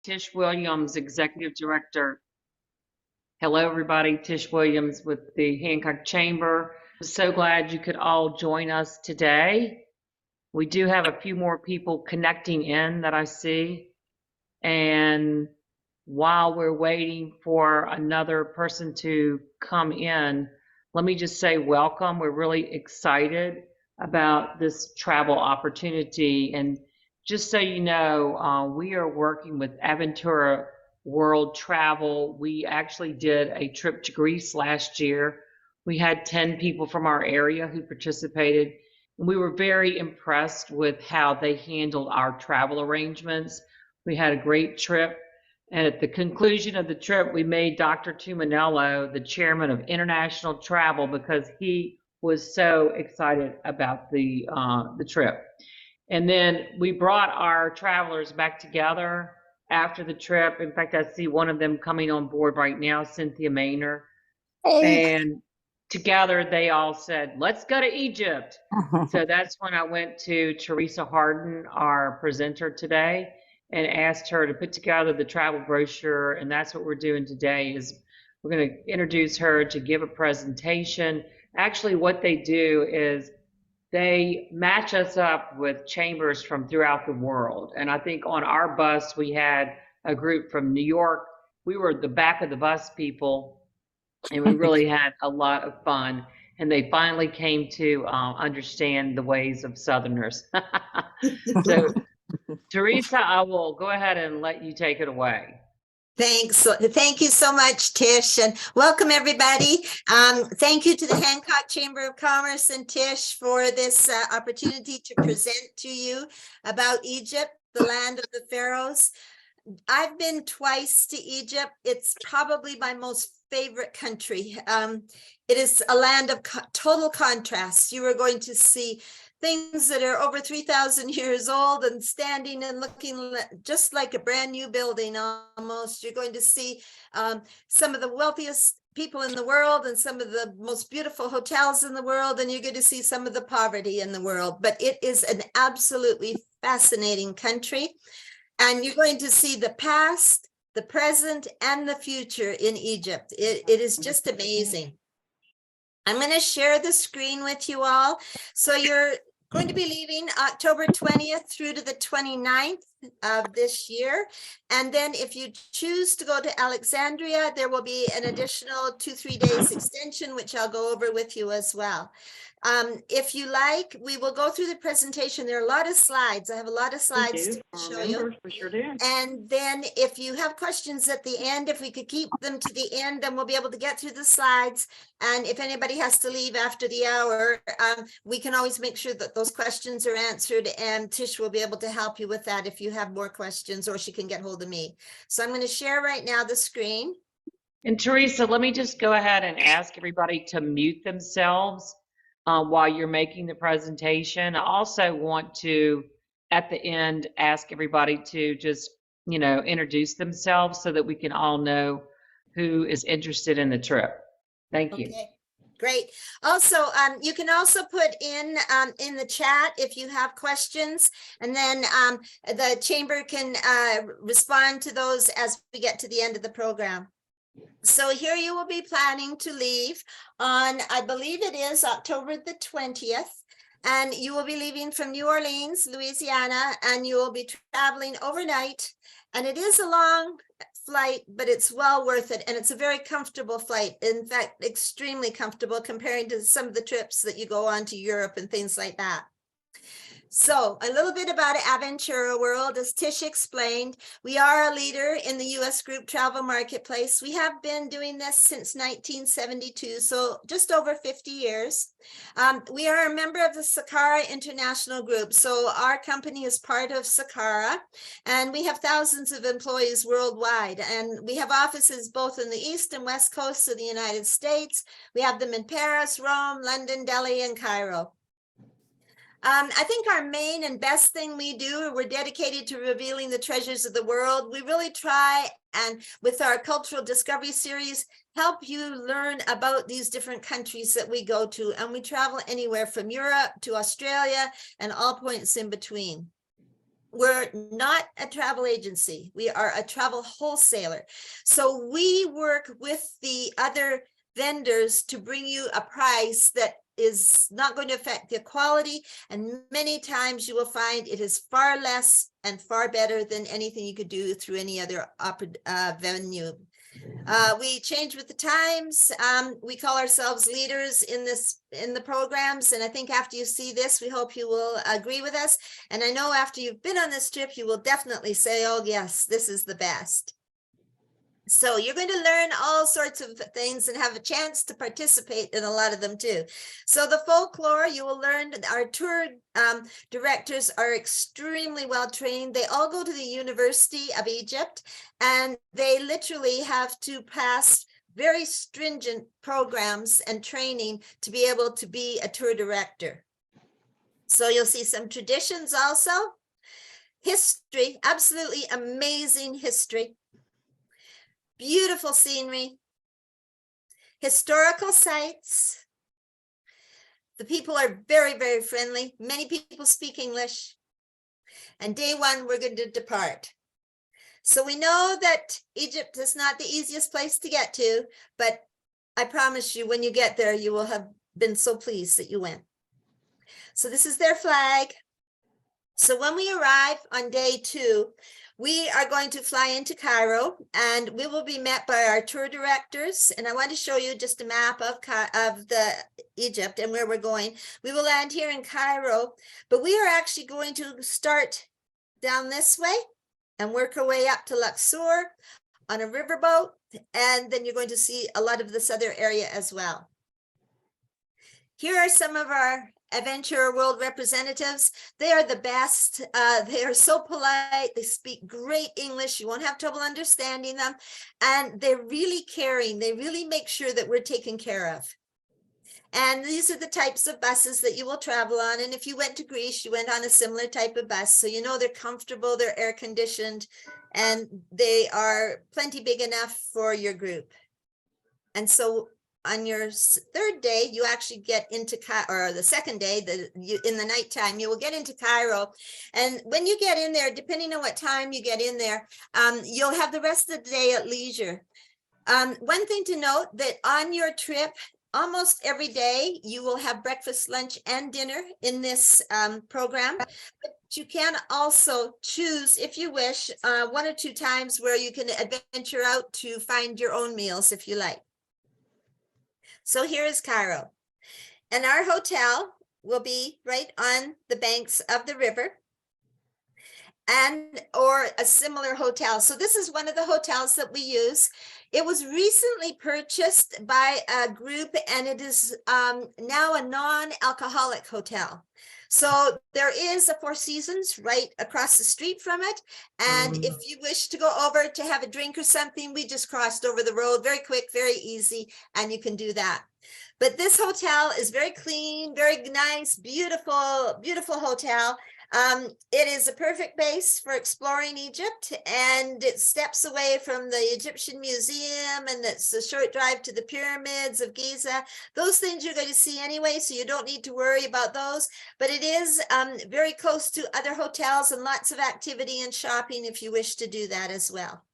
Tish Williams, Executive Director. Hello, everybody. Tish Williams with the Hancock Chamber. So glad you could all join us today. We do have a few more people connecting in that I see. And while we're waiting for another person to come in, let me just say welcome. We're really excited about this travel opportunity. And just so you know, we are working with Aventura World Travel. We actually did a trip to Greece last year. We had 10 people from our area who participated. And we were very impressed with how they handled our travel arrangements. We had a great trip. And at the conclusion of the trip, we made Dr. Tuminello the chairman of international travel because he was so excited about the trip. And then we brought our travelers back together after the trip. In fact, I see one of them coming on board right now, Cynthia Maynor. Hey. And together they all said, let's go to Egypt. So that's when I went to Teresa Harden, our presenter today, and asked her to put together the travel brochure. And that's what we're doing today is we're going to introduce her to give a presentation. Actually, what they do is they match us up with chambers from throughout the world. And I think on our bus, we had a group from New York. We were the back of the bus people, and we really had a lot of fun. And they finally came to understand the ways of Southerners. So, Teresa, I will go ahead and let you take it away. Thanks. Thank you so much, Tish, and welcome everybody. Thank you to the Hancock Chamber of Commerce and Tish for this opportunity to present to you about Egypt, the land of the pharaohs. I've been twice to Egypt. It's probably my most favorite country. It is a land of total contrast. You are going to see things that are over 3,000 years old and standing and looking just like a brand new building almost. You're going to see some of the wealthiest people in the world and some of the most beautiful hotels in the world, and you're going to see some of the poverty in the world. But it is an absolutely fascinating country. And you're going to see the past, the present, and the future in Egypt. It is just amazing. I'm going to share the screen with you all. So you're going to be leaving October 20th through to the 29th of this year. And then if you choose to go to Alexandria, there will be an additional 2-3 days extension, which I'll go over with you as well. If you like, we will go through the presentation. There are a lot of slides. I have a lot of slides to show you. We sure do. And then if you have questions at the end, if we could keep them to the end, then we'll be able to get through the slides. And if anybody has to leave after the hour, we can always make sure that those questions are answered, and Tish will be able to help you with that if you have more questions, or she can get hold of me. So I'm going to share right now the screen. And Teresa, let me just go ahead and ask everybody to mute themselves while you're making the presentation. I also want to, at the end, ask everybody to just, introduce themselves so that we can all know who is interested in the trip. Thank you. Okay, great. Also, you can also put in the chat if you have questions, and then the chamber can respond to those as we get to the end of the program. So here you will be planning to leave on, I believe it is October the 20th, and you will be leaving from New Orleans, Louisiana, and you will be traveling overnight. And it is a long flight, but it's well worth it. And it's a very comfortable flight. In fact, extremely comfortable comparing to some of the trips that you go on to Europe and things like that. So a little bit about Aventura World. As Tish explained, we are a leader in the U.S. group travel marketplace. We have been doing this since 1972, so just over 50 years. We are a member of the Sakara International Group. So our company is part of Sakara, and we have thousands of employees worldwide. And we have offices both in the East and West Coast of the United States. We have them in Paris, Rome, London, Delhi, and Cairo. I think our main and best thing we do, we're dedicated to revealing the treasures of the world. We really try, and with our cultural discovery series, help you learn about these different countries that we go to. And we travel anywhere from Europe to Australia and all points in between. We're not a travel agency. We are a travel wholesaler. So we work with the other vendors to bring you a price that is not going to affect the quality. And many times you will find it is far less and far better than anything you could do through any other venue. We change with the times. We call ourselves leaders in the programs. And I think after you see this, we hope you will agree with us. And I know after you've been on this trip, you will definitely say, oh, yes, this is the best. So you're going to learn all sorts of things and have a chance to participate in a lot of them too. So the folklore, you will learn, our tour directors are extremely well trained. They all go to the University of Egypt, and they literally have to pass very stringent programs and training to be able to be a tour director. So you'll see some traditions also. History, absolutely amazing history. Beautiful scenery, historical sites. The people are very, very friendly. Many people speak English. And day one, we're going to depart. So we know that Egypt is not the easiest place to get to, but I promise you, when you get there, you will have been so pleased that you went. So this is their flag. So when we arrive on day 2, we are going to fly into Cairo, and we will be met by our tour directors. And I want to show you just a map of the Egypt and where we're going. We will land here in Cairo, but we are actually going to start down this way and work our way up to Luxor on a riverboat. And then you're going to see a lot of this other area as well. Here are some of our Adventure World representatives. They are the best. They are so polite. They speak great English. You won't have trouble understanding them. And they're really caring. They really make sure that we're taken care of. And these are the types of buses that you will travel on. And if you went to Greece, you went on a similar type of bus. So you know they're comfortable, they're air conditioned, and they are plenty big enough for your group. And so on your 3rd day, you actually get into or the 2nd day, in the nighttime, you will get into Cairo. And when you get in there, depending on what time you get in there, you'll have the rest of the day at leisure. One thing to note, that on your trip, almost every day, you will have breakfast, lunch, and dinner in this program. But you can also choose, if you wish, 1 or 2 times where you can adventure out to find your own meals if you like. So here is Cairo, and our hotel will be right on the banks of the river, or a similar hotel. So this is one of the hotels that we use. It was recently purchased by a group, and it is now a non-alcoholic hotel. So there is a Four Seasons right across the street from it. And if you wish to go over to have a drink or something, we just crossed over the road, very quick, very easy, and you can do that. But this hotel is very clean, very nice, beautiful, beautiful hotel. It is a perfect base for exploring Egypt, and it steps away from the Egyptian Museum, and it's a short drive to the pyramids of Giza. Those things you're going to see anyway, so you don't need to worry about those. But it is very close to other hotels and lots of activity and shopping if you wish to do that as well.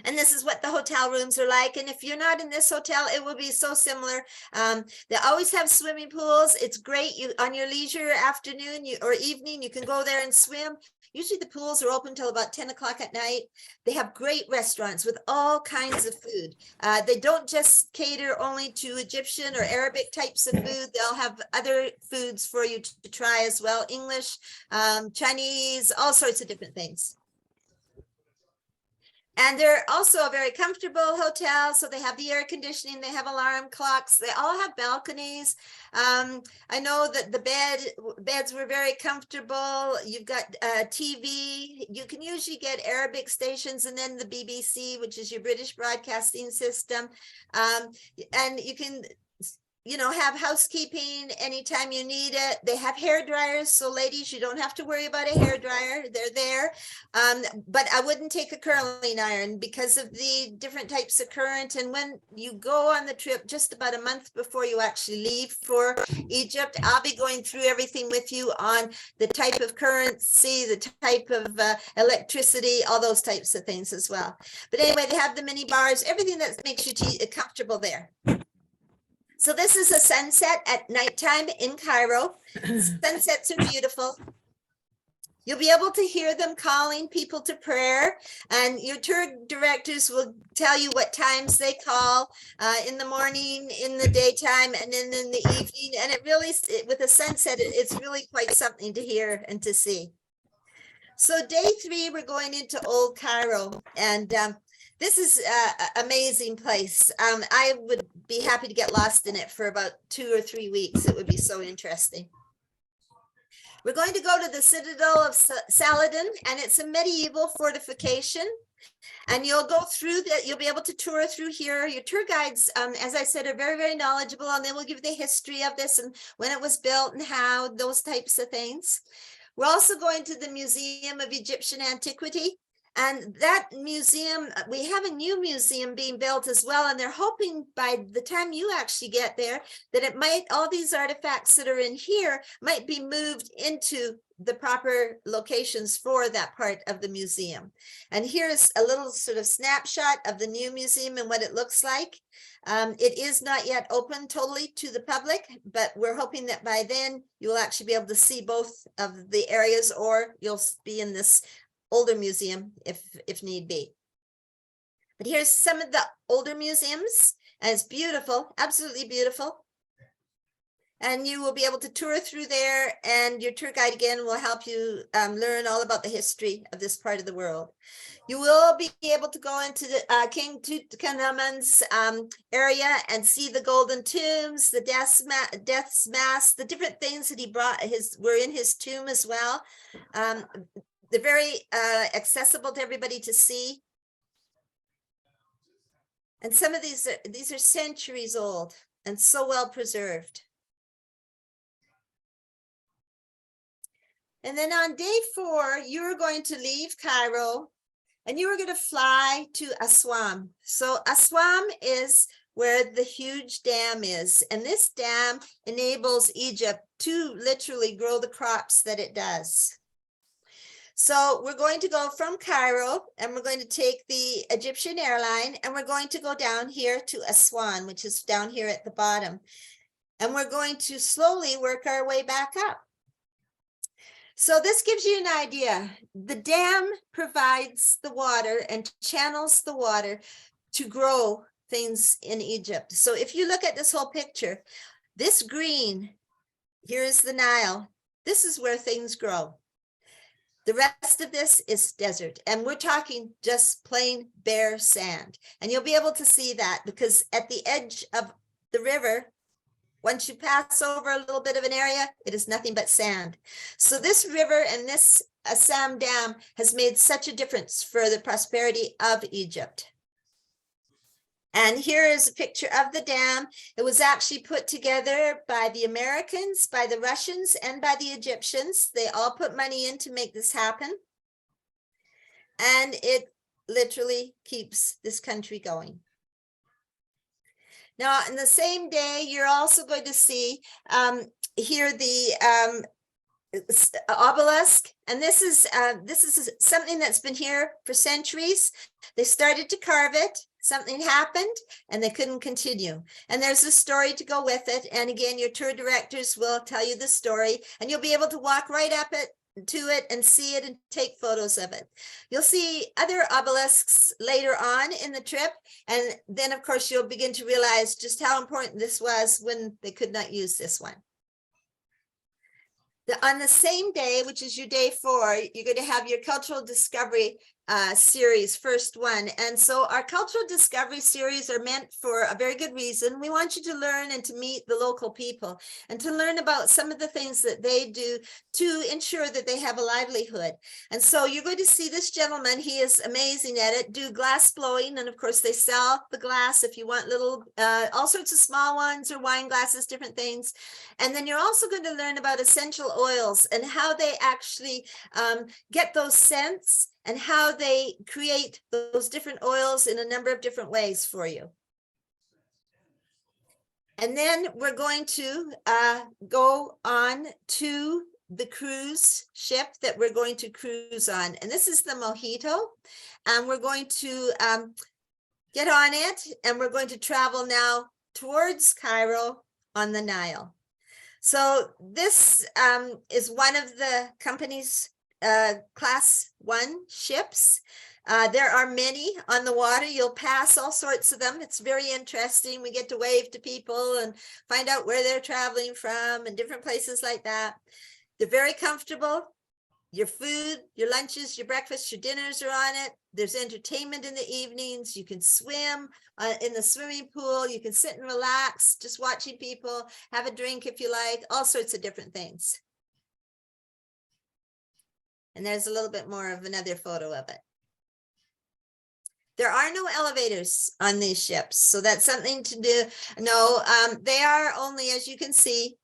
And this is what the hotel rooms are like. And if you're not in this hotel, it will be so similar. They always have swimming pools. It's great. You on your leisure afternoon or evening, you can go there and swim. Usually the pools are open till about 10 o'clock at night. They have great restaurants with all kinds of food. They don't just cater only to Egyptian or Arabic types of food. They'll have other foods for you to try as well. English, Chinese, all sorts of different things. And they're also a very comfortable hotel. So they have the air conditioning, they have alarm clocks, they all have balconies. I know that the beds were very comfortable. You've got TV. You can usually get Arabic stations, and then the BBC, which is your British broadcasting system. And you can have housekeeping anytime you need it. They have hair dryers, so ladies, you don't have to worry about a hair dryer. They're there. But I wouldn't take a curling iron because of the different types of current. And when you go on the trip, just about a month before you actually leave for Egypt, I'll be going through everything with you on the type of currency, the type of electricity, all those types of things as well. But anyway, they have the mini bars, everything that makes you comfortable there. So this is a sunset at nighttime in Cairo. Sunsets are beautiful. You'll be able to hear them calling people to prayer, and your tour directors will tell you what times they call in the morning, in the daytime, and then in the evening. And it really, with the sunset, it's really quite something to hear and to see. So day 3, we're going into Old Cairo, and this is an amazing place. I would be happy to get lost in it for about 2 or 3 weeks. It would be so interesting. We're going to go to the Citadel of Saladin, and it's a medieval fortification. And you'll go through that. You'll be able to tour through here. Your tour guides, as I said, are very, very knowledgeable, and they will give the history of this and when it was built and how, those types of things. We're also going to the Museum of Egyptian Antiquity. And that museum, we have a new museum being built as well. And they're hoping by the time you actually get there, that it might, all these artifacts that are in here might be moved into the proper locations for that part of the museum. And here's a little sort of snapshot of the new museum and what it looks like. It is not yet open totally to the public, but we're hoping that by then you'll actually be able to see both of the areas, or you'll be in this older museum if need be. But here's some of the older museums, and it's beautiful, absolutely beautiful. And you will be able to tour through there, and your tour guide again will help you learn all about the history of this part of the world. You will be able to go into the King Tutankhamun's area and see the golden tombs, the death's mask, the different things that he brought were in his tomb as well. They're very accessible to everybody to see. And some of these are centuries old and so well preserved. And then on day 4, you're going to leave Cairo and you are going to fly to Aswan. So Aswan is where the huge dam is. And this dam enables Egypt to literally grow the crops that it does. So we're going to go from Cairo, and we're going to take the Egyptian airline, and we're going to go down here to Aswan, which is down here at the bottom. And we're going to slowly work our way back up. So this gives you an idea. The dam provides the water and channels the water to grow things in Egypt. So if you look at this whole picture, this green, here is the Nile. This is where things grow. The rest of this is desert, and we're talking just plain bare sand. And you'll be able to see that because at the edge of the river, once you pass over a little bit of an area, it is nothing but sand. So this river and this Assam Dam has made such a difference for the prosperity of Egypt. And here is a picture of the dam. It was actually put together by the Americans, by the Russians, and by the Egyptians. They all put money in to make this happen. And it literally keeps this country going. Now, in the same day, you're also going to see here the obelisk. And this is something that's been here for centuries. They started to carve it. Something happened and they couldn't continue. And there's a story to go with it. And again, your tour directors will tell you the story, and you'll be able to walk right up to it and see it and take photos of it. You'll see other obelisks later on in the trip. And then of course, you'll begin to realize just how important this was when they could not use this one. On the same day, which is your day 4, you're going to have your cultural discovery series, first one. And so our cultural discovery series are meant for a very good reason. We want you to learn and to meet the local people and to learn about some of the things that they do to ensure that they have a livelihood. And so you're going to see this gentleman, he is amazing at it, do glass blowing. And of course they sell the glass if you want little, all sorts of small ones or wine glasses, different things. And then you're also going to learn about essential oils and how they actually get those scents and how they create those different oils in a number of different ways for you. And then we're going to go on to the cruise ship that we're going to cruise on. And this is the Mojito. And we're going to get on it and we're going to travel now towards Cairo on the Nile. So this is one of the company's class 1 ships. There are many on the water. You'll pass all sorts of them. It's very interesting. We get to wave to people and find out where they're traveling from and different places like that. They're very comfortable. Your food, your lunches, your breakfasts, your dinners are on it. There's entertainment in the evenings. You can swim in the swimming pool. You can sit and relax, just watching people, have a drink if you like, all sorts of different things. And there's a little bit more of another photo of it. There are no elevators on these ships, so that's something to do. No, they are only, as you can see,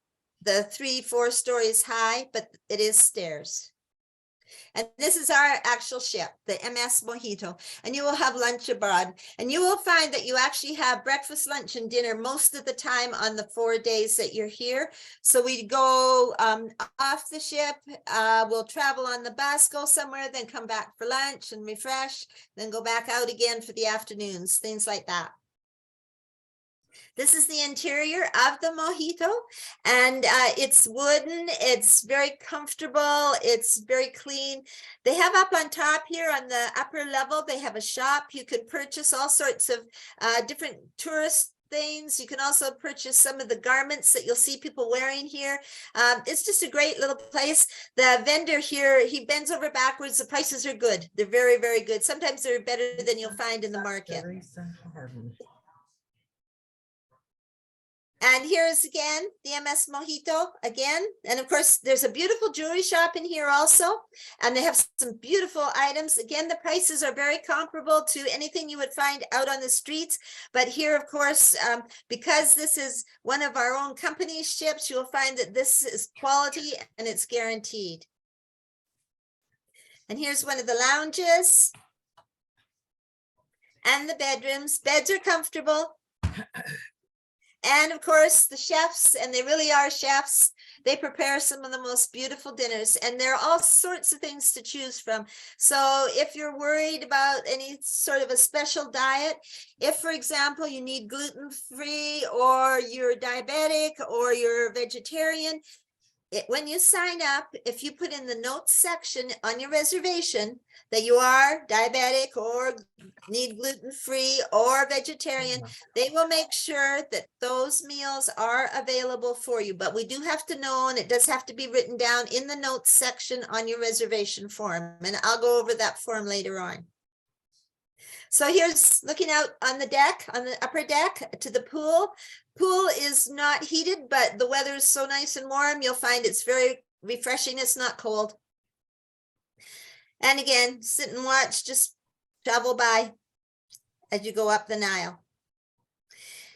the 3-4 stories high, but it is stairs. And this is our actual ship, the MS Mojito, and you will have lunch abroad. And you will find that you actually have breakfast, lunch, and dinner most of the time on the 4 days that you're here. So we go off the ship, we'll travel on the bus, go somewhere, then come back for lunch and refresh, then go back out again for the afternoons, things like that. This is the interior of the Mojito, and it's wooden, it's very comfortable, it's very clean. They have up on top here on the upper level, they have a shop. You can purchase all sorts of different tourist things. You can also purchase some of the garments that you'll see people wearing here. It's just a great little place. The vendor here, he bends over backwards. The prices are good. They're very, very good. Sometimes they're better than you'll find in the market. And here's again the MS Mojito again. And of course, there's a beautiful jewelry shop in here also. And they have some beautiful items. Again, the prices are very comparable to anything you would find out on the streets. But here, of course, because this is one of our own company ships, you'll find that this is quality and it's guaranteed. And here's one of the lounges and the bedrooms. Beds are comfortable. And of course, the chefs, and they really are chefs, they prepare some of the most beautiful dinners, and there are all sorts of things to choose from. So if you're worried about any sort of a special diet, if, for example, you need gluten-free or you're diabetic or you're vegetarian, when you sign up, if you put in the notes section on your reservation that you are diabetic or need gluten-free or vegetarian, they will make sure that those meals are available for you. But we do have to know, and it does have to be written down in the notes section on your reservation form. And I'll go over that form later on. So here's looking out on the deck, on the upper deck to the pool. Pool is not heated, but the weather is so nice and warm, you'll find it's very refreshing. It's not cold. And again, sit and watch, just travel by as you go up the Nile.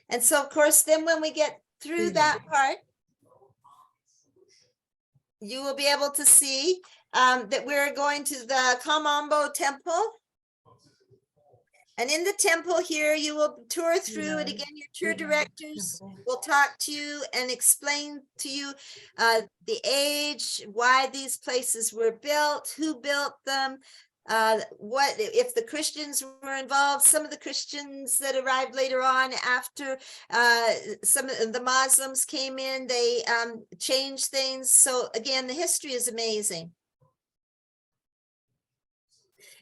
And so, of course, then when we get through that part, you will be able to see that we're going to the Kamambo Temple. And in the temple here, you will tour through it again. Your tour directors will talk to you and explain to you the age, why these places were built, who built them, what if the Christians were involved. Some of the Christians that arrived later on after some of the Muslims came in, they changed things. So again, the history is amazing.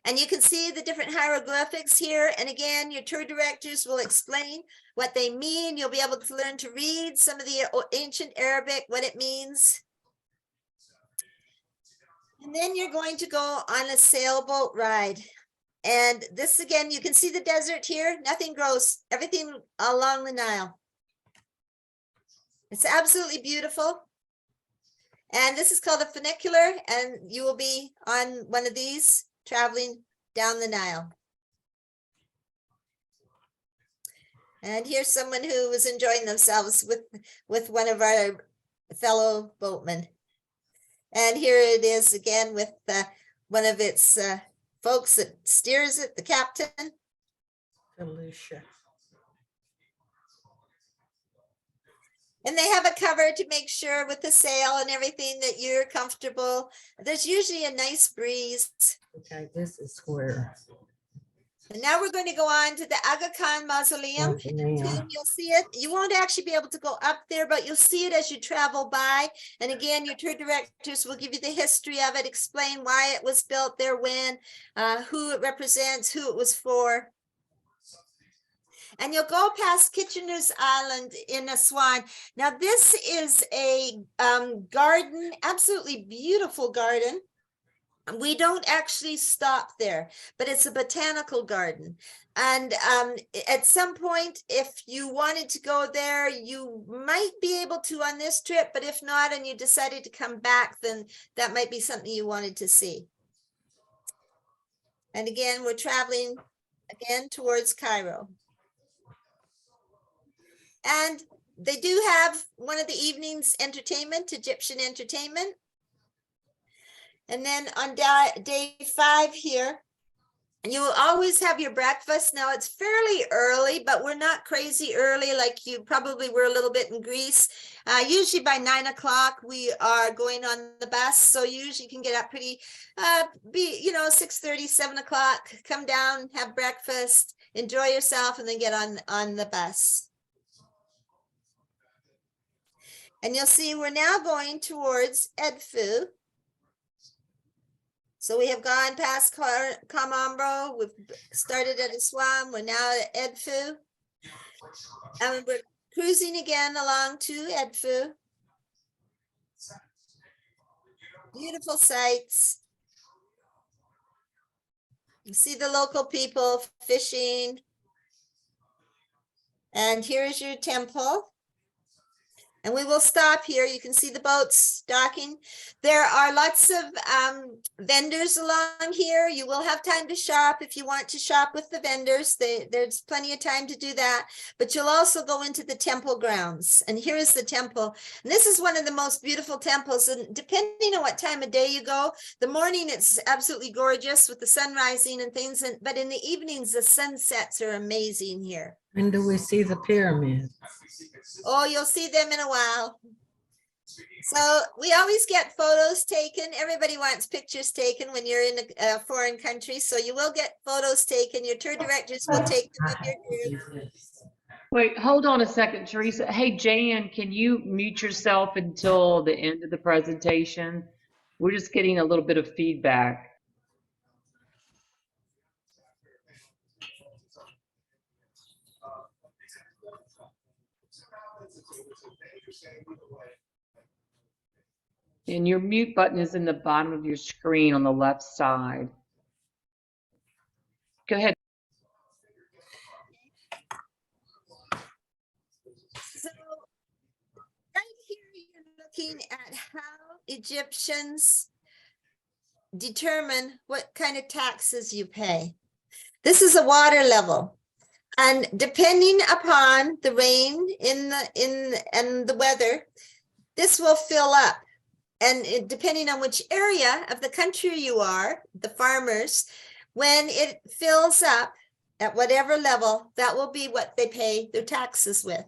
And you can see the different hieroglyphics here. And again, your tour directors will explain what they mean. You'll be able to learn to read some of the ancient Arabic, what it means. And then you're going to go on a sailboat ride. And this again, you can see the desert here, nothing grows, everything along the Nile. It's absolutely beautiful. And this is called a funicular, and you will be on one of these traveling down the Nile. And here's someone who was enjoying themselves with one of our fellow boatmen. And here it is again with one of its folks that steers it, the captain. Felicia. And they have a cover to make sure with the sail and everything that you're comfortable. There's usually a nice breeze. Okay, this is where. And now we're going to go on to the Aga Khan Mausoleum. You'll see it. You won't actually be able to go up there, but you'll see it as you travel by. And again, your tour directors will give you the history of it, explain why it was built there, when, who it represents, who it was for. And you'll go past Kitchener's Island in Aswan. Now, this is a garden, absolutely beautiful garden. We don't actually stop there, but it's a botanical garden. And at some point, if you wanted to go there, you might be able to on this trip, but if not, and you decided to come back, then that might be something you wanted to see. And again, we're traveling again towards Cairo. And they do have one of the evening's entertainment, Egyptian entertainment. And then on day 5 here, you will always have your breakfast. Now it's fairly early, but we're not crazy early like you probably were a little bit in Greece. Usually by 9 o'clock, we are going on the bus. So you usually can get up pretty, 6:30, 7 o'clock, come down, have breakfast, enjoy yourself, and then get on the bus. And you'll see we're now going towards Edfu. So we have gone past Kamambro, we've started at Aswan, we're now at Edfu. And we're cruising again along to Edfu. Beautiful sights. You see the local people fishing. And here's your temple. And we will stop here. You can see the boats docking. There are lots of vendors along here. You will have time to shop if you want to shop with the vendors. There's plenty of time to do that. But you'll also go into the temple grounds. And here is the temple. And this is one of the most beautiful temples. And depending on what time of day you go, the morning it's absolutely gorgeous with the sun rising and things. But in the evenings, the sunsets are amazing here. When do we see the pyramids? Oh, you'll see them in a while. So we always get photos taken. Everybody wants pictures taken when you're in a foreign country. So you will get photos taken. Your tour directors will take them with your group. Wait, hold on a second, Teresa. Hey, Jan, can you mute yourself until the end of the presentation? We're just getting a little bit of feedback. And your mute button is in the bottom of your screen on the left side. Go ahead. So right here, you're looking at how Egyptians determine what kind of taxes you pay. This is a water level. And depending upon the rain and the weather, this will fill up. And depending on which area of the country you are, the farmers, when it fills up at whatever level, that will be what they pay their taxes with,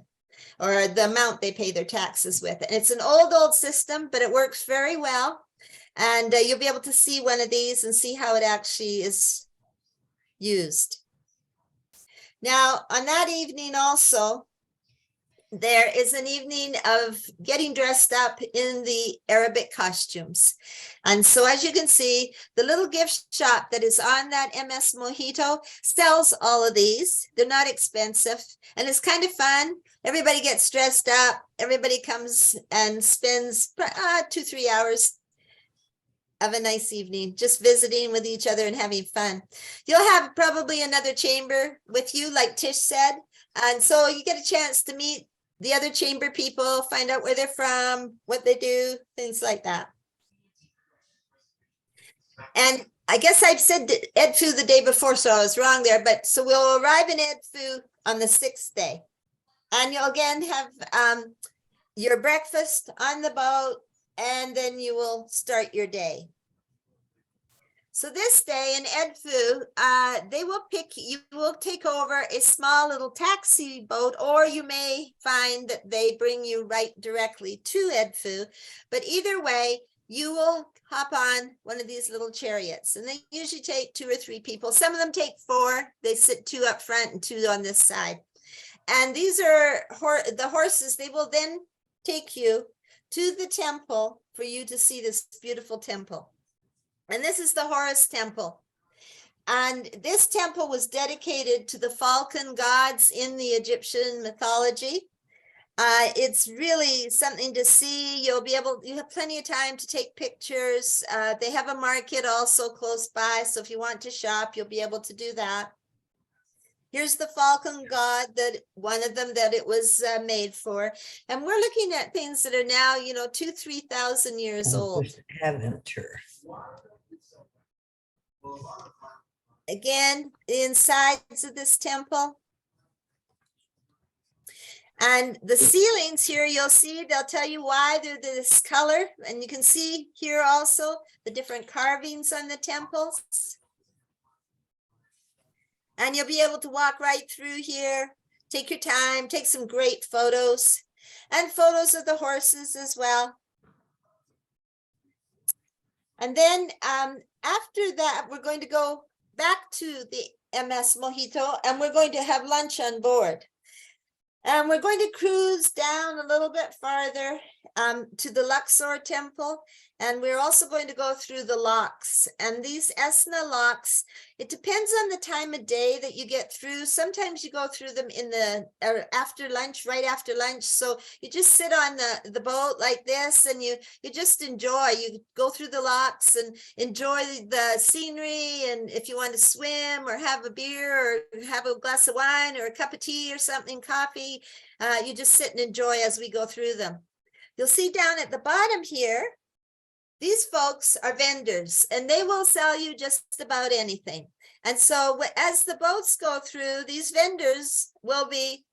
or the amount they pay their taxes with. And it's an old system, but it works very well. And you'll be able to see one of these and see how it actually is used. Now, on that evening also, there is an evening of getting dressed up in the Arabic costumes. And so as you can see, the little gift shop that is on that MS Mojito sells all of these. They're not expensive and it's kind of fun. Everybody gets dressed up. Everybody comes and spends 2-3 hours Have a nice evening, just visiting with each other and having fun. You'll have probably another chamber with you, like Tish said. And so you get a chance to meet the other chamber people, find out where they're from, what they do, things like that. And I guess I've said Edfu the day before, so I was wrong there. But so we'll arrive in Edfu on the 6th day. And you'll again have your breakfast on the boat, and then you will start your day. So this day in Edfu, they will you will take over a small little taxi boat, or you may find that they bring you right directly to Edfu. But either way, you will hop on one of these little chariots, and they usually take 2 or 3 people. Some of them take 4. They sit 2 up front and 2 on this side. And these are the horses. They will then take you to the temple for you to see this beautiful temple. And this is the Horus Temple. And this temple was dedicated to the falcon gods in the Egyptian mythology. It's really something to see. You have plenty of time to take pictures. They have a market also close by. So if you want to shop, you'll be able to do that. Here's the falcon god, one of them that it was made for. And we're looking at things that are now, 2,000-3,000 years old. Adventure. Again, the insides of this temple. And the ceilings here, you'll see, they'll tell you why they're this color. And you can see here also the different carvings on the temples. And you'll be able to walk right through here, take your time, take some great photos, and photos of the horses as well. And then after that, we're going to go back to the MS Mojito, and we're going to have lunch on board. And we're going to cruise down a little bit farther to the Luxor Temple. And we're also going to go through the locks. And these Esna locks, it depends on the time of day that you get through. Sometimes you go through them in the after lunch, right after lunch. So you just sit on the boat like this, and you just enjoy. You go through the locks and enjoy the scenery. And if you want to swim or have a beer or have a glass of wine or a cup of tea or something, coffee, you just sit and enjoy as we go through them. You'll see down at the bottom here, these folks are vendors, and they will sell you just about anything. And so as the boats go through, these vendors will be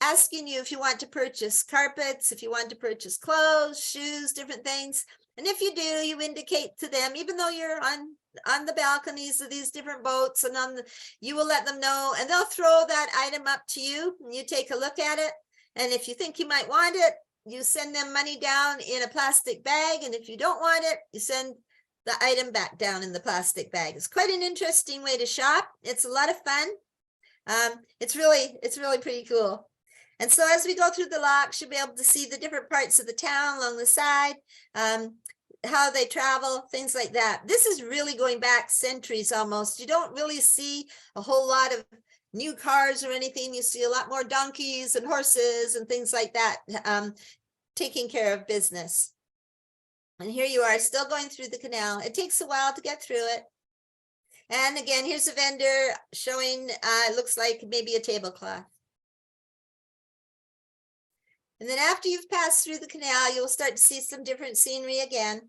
asking you if you want to purchase carpets, if you want to purchase clothes, shoes, different things. And if you do, you indicate to them, even though you're on the balconies of these different boats, and you will let them know, and they'll throw that item up to you, and you take a look at it. And if you think you might want it, you send them money down in a plastic bag. And if you don't want it, you send the item back down in the plastic bag. It's quite an interesting way to shop. It's a lot of fun. It's really pretty cool. And so as we go through the locks, you'll be able to see the different parts of the town along the side, how they travel, things like that. This is really going back centuries almost. You don't really see a whole lot of new cars or anything. You see a lot more donkeys and horses and things like that, taking care of business. And here you are, still going through the canal. It takes a while to get through it. And again, here's a vendor showing, it looks like maybe a tablecloth. And then after you've passed through the canal, you'll start to see some different scenery again.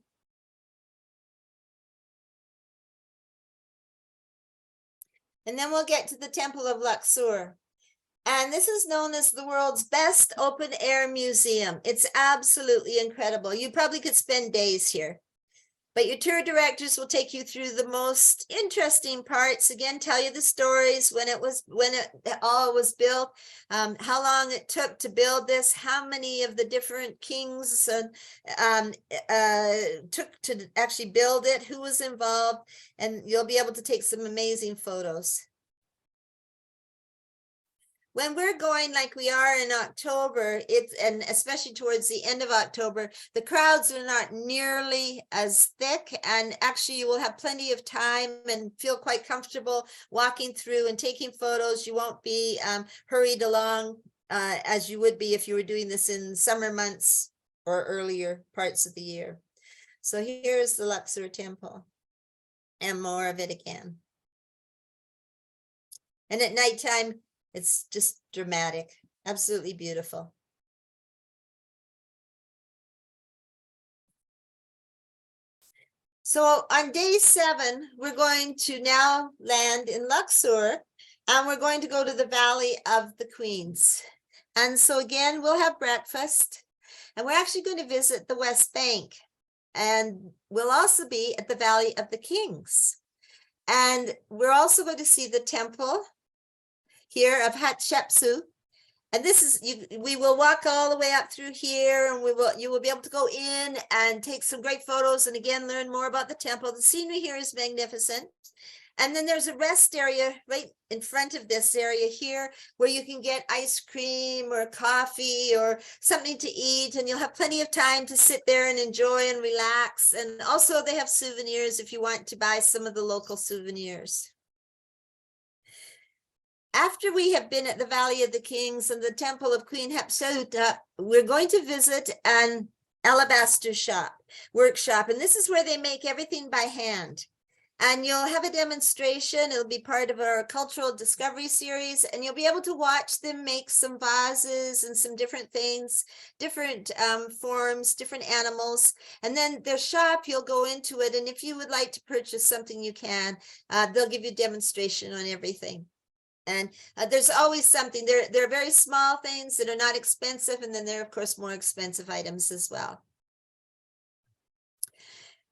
And then we'll get to the Temple of Luxor. And this is known as the world's best open air museum. It's absolutely incredible. You probably could spend days here. But your tour directors will take you through the most interesting parts. Again, tell you the stories, when it all was built, how long it took to build this, how many of the different kings took to actually build it, who was involved, and you'll be able to take some amazing photos. When we're going like we are in October, and especially towards the end of October, the crowds are not nearly as thick, and actually you will have plenty of time and feel quite comfortable walking through and taking photos. You won't be hurried along as you would be if you were doing this in summer months or earlier parts of the year. So here's the Luxor Temple and more of it again. And at nighttime, it's just dramatic, absolutely beautiful. So on day 7, we're going to now land in Luxor, and we're going to go to the Valley of the Queens. And so again, we'll have breakfast, and we're actually going to visit the West Bank, and we'll also be at the Valley of the Kings. And we're also going to see the temple here of Hatshepsut. And this is, we will walk all the way up through here, and you will be able to go in and take some great photos and again learn more about the temple. The scenery here is magnificent. And then there's a rest area right in front of this area here where you can get ice cream or coffee or something to eat, and you'll have plenty of time to sit there and enjoy and relax. And also they have souvenirs if you want to buy some of the local souvenirs. After we have been at the Valley of the Kings and the Temple of Queen Hatshepsut, we're going to visit an alabaster workshop, and this is where they make everything by hand. And you'll have a demonstration. It'll be part of our cultural discovery series, and you'll be able to watch them make some vases and some different things, different forms, different animals. And then their shop, you'll go into it, and if you would like to purchase something, you can. They'll give you a demonstration on everything. And there's always something. There are very small things that are not expensive, and then there are, of course, more expensive items as well.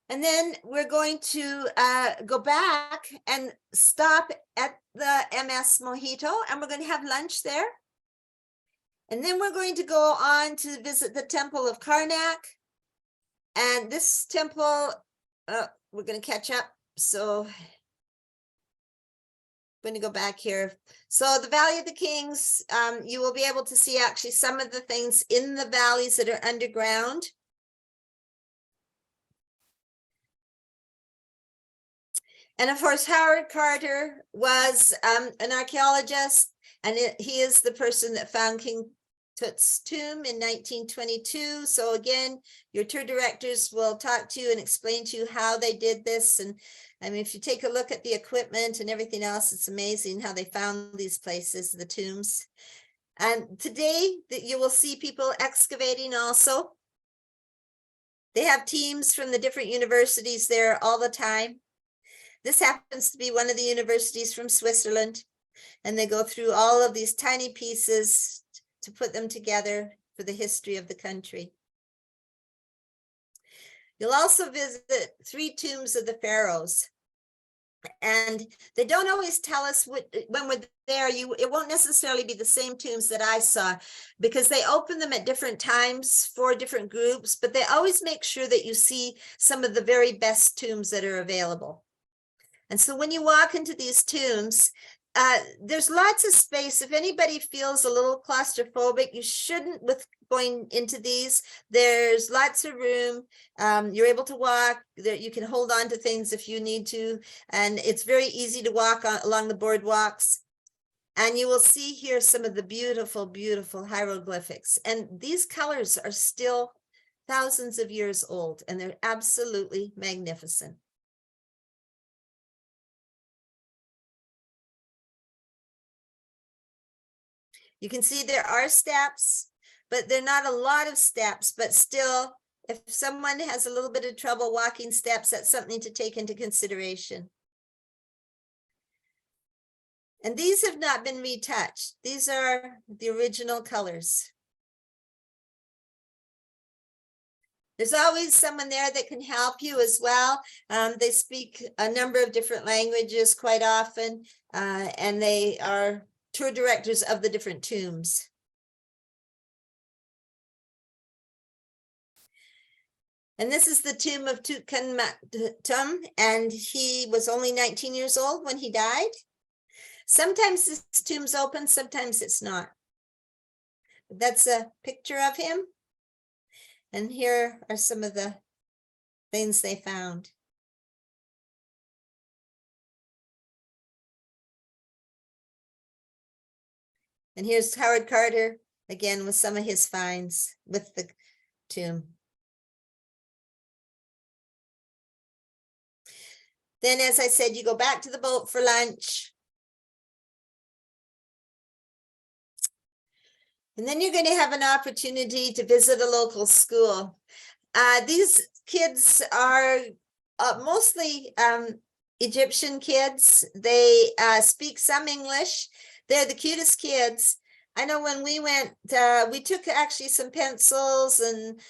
And then we're going to go back and stop at the MS Mojito, and we're going to have lunch there. And then we're going to go on to visit the Temple of Karnak. And this temple, we're going to catch up. So going to go back here. So the Valley of the Kings, you will be able to see actually some of the things in the valleys that are underground. And of course, Howard Carter was an archaeologist, and he is the person that found King Tut's tomb in 1922. So again, your tour directors will talk to you and explain to you how they did this. And I mean, if you take a look at the equipment and everything else, it's amazing how they found these places, the tombs. And today that you will see people excavating also. They have teams from the different universities there all the time. This happens to be one of the universities from Switzerland, and they go through all of these tiny pieces to put them together for the history of the country. You'll also visit 3 tombs of the pharaohs, and they don't always tell us when we're there. It won't necessarily be the same tombs that I saw, because they open them at different times for different groups, but they always make sure that you see some of the very best tombs that are available. And so when you walk into these tombs, there's lots of space. If anybody feels a little claustrophobic, you shouldn't with going into these. There's lots of room. You're able to walk. You can hold on to things if you need to. And it's very easy to walk along the boardwalks. And you will see here some of the beautiful, beautiful hieroglyphics. And these colors are still thousands of years old, and they're absolutely magnificent. You can see there are steps, but they're not a lot of steps, but still, if someone has a little bit of trouble walking steps, that's something to take into consideration. And these have not been retouched. These are the original colors. There's always someone there that can help you as well. They speak a number of different languages quite often, and they are tour directors of the different tombs. And this is the tomb of Tutankhamun, and he was only 19 years old when he died. Sometimes this tomb's open, sometimes it's not. That's a picture of him. And here are some of the things they found. And here's Howard Carter again with some of his finds with the tomb. Then, as I said, you go back to the boat for lunch. And then you're going to have an opportunity to visit a local school. These kids are mostly Egyptian kids. They speak some English. They're the cutest kids. I know when we went, we took actually some pencils and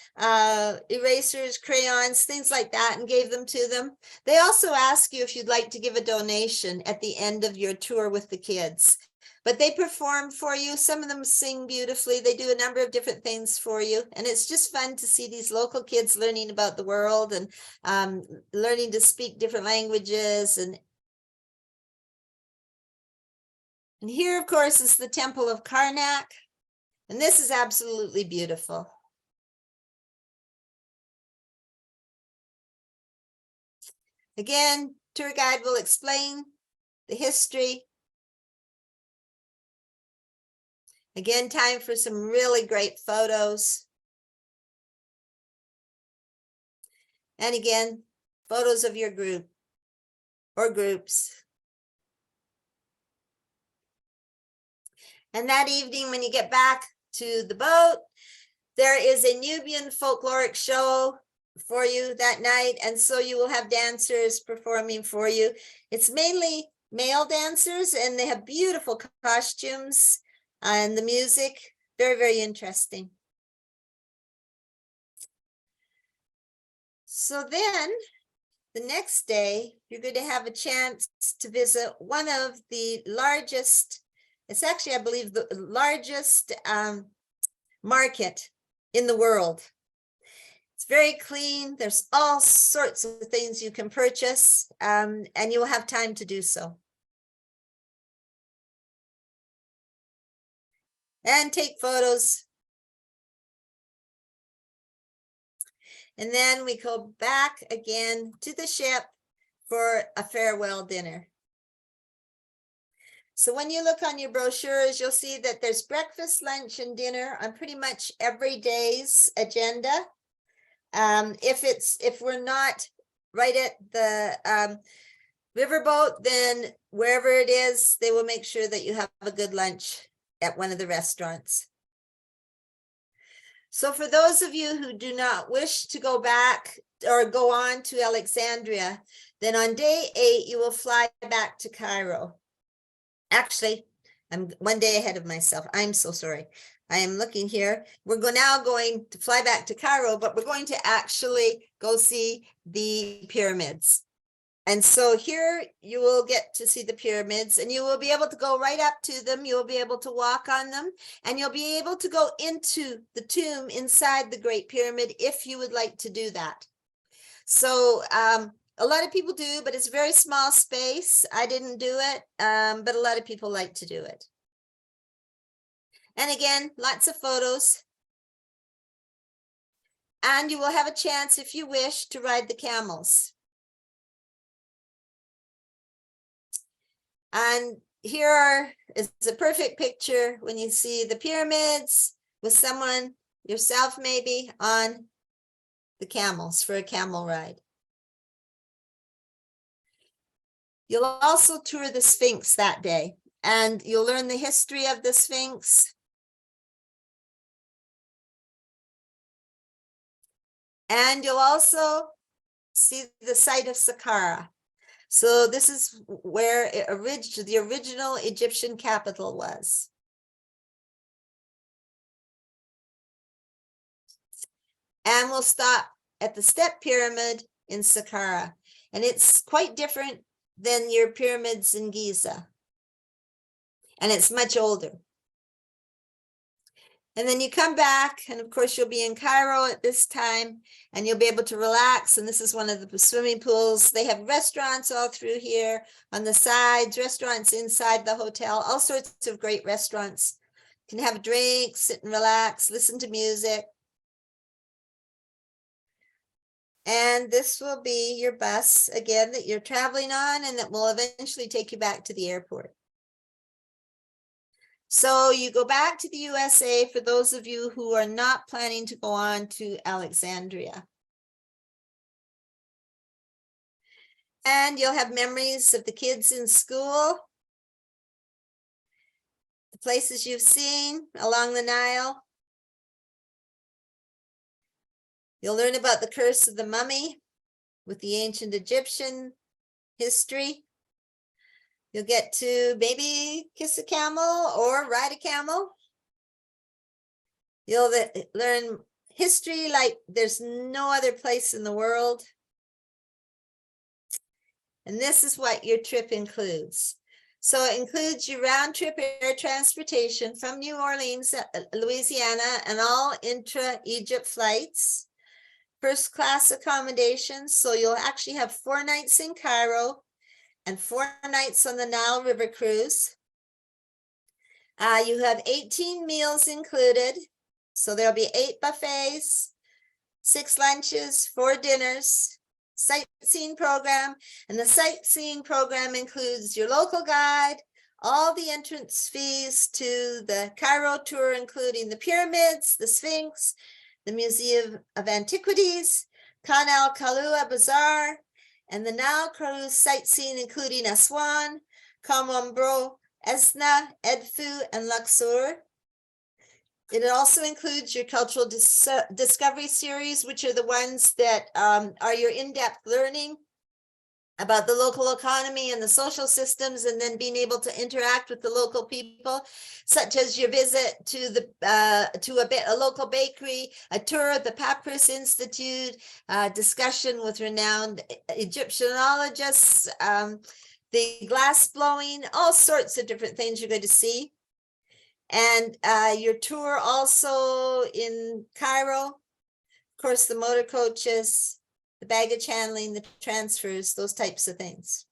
erasers, crayons, things like that, and gave them to them. They also ask you if you'd like to give a donation at the end of your tour with the kids. But they perform for you. Some of them sing beautifully. They do a number of different things for you. And it's just fun to see these local kids learning about the world and learning to speak different languages. And here, of course, is the Temple of Karnak. And this is absolutely beautiful. Again, tour guide will explain the history. Again, time for some really great photos. And again, photos of your group or groups. And that evening, when you get back to the boat, there is a Nubian folkloric show for you that night. And so you will have dancers performing for you. It's mainly male dancers, and they have beautiful costumes. And the music, very, very interesting. So then the next day, you're going to have a chance to visit one of the largest, it's actually, I believe, the largest market in the world. It's very clean. There's all sorts of things you can purchase, and you will have time to do so. And take photos. And then we go back again to the ship for a farewell dinner. So when you look on your brochures, you'll see that there's breakfast, lunch, and dinner on pretty much every day's agenda. If we're not right at the riverboat, then wherever it is, they will make sure that you have a good lunch at one of the restaurants. So for those of you who do not wish to go back or go on to Alexandria, then on day 8, you will fly back to Cairo. Actually, I'm one day ahead of myself. I'm so sorry. I am looking here. We're now going to fly back to Cairo, but we're going to actually go see the pyramids. And so here you will get to see the pyramids, and you will be able to go right up to them. You will be able to walk on them, and you'll be able to go into the tomb inside the Great Pyramid if you would like to do that. So a lot of people do, but it's a very small space. I didn't do it, but a lot of people like to do it. And again, lots of photos. And you will have a chance, if you wish, to ride the camels. And here is a perfect picture when you see the pyramids with someone, yourself maybe, on the camels for a camel ride. You'll also tour the Sphinx that day, and you'll learn the history of the Sphinx. And you'll also see the site of Saqqara. So this is where the original Egyptian capital was. And we'll stop at the Step Pyramid in Saqqara. And it's quite different than your pyramids in Giza. And it's much older. And then you come back, and of course you'll be in Cairo at this time, and you'll be able to relax. And this is one of the swimming pools. They have restaurants all through here on the sides, restaurants inside the hotel, all sorts of great restaurants. You can have a drink, sit and relax, listen to music. And this will be your bus, again, that you're traveling on, and that will eventually take you back to the airport. So you go back to the USA for those of you who are not planning to go on to Alexandria. And you'll have memories of the kids in school, the places you've seen along the Nile. You'll learn about the curse of the mummy with the ancient Egyptian history. You'll get to maybe kiss a camel or ride a camel. You'll learn history like there's no other place in the world. And this is what your trip includes. So it includes your round trip air transportation from New Orleans, Louisiana, and all intra-Egypt flights. First class accommodations. So you'll actually have 4 nights in Cairo and 4 nights on the Nile River cruise. You have 18 meals included. So there'll be 8 buffets, 6 lunches, 4 dinners, sightseeing program. And the sightseeing program includes your local guide, all the entrance fees to the Cairo tour, including the pyramids, the Sphinx, the Museum of Antiquities, Khan al-Kalua Bazaar, and the Nile cruise sightseeing, including Aswan, Kamambro, Esna, Edfu, and Luxor. It also includes your cultural discovery series, which are the ones that are your in-depth learning about the local economy and the social systems, and then being able to interact with the local people, such as your visit to a local bakery, a tour at the Papyrus Institute, discussion with renowned Egyptiologists, the glass blowing, all sorts of different things you're going to see. And your tour also in Cairo, of course, the motor coaches, the baggage handling, the transfers, those types of things.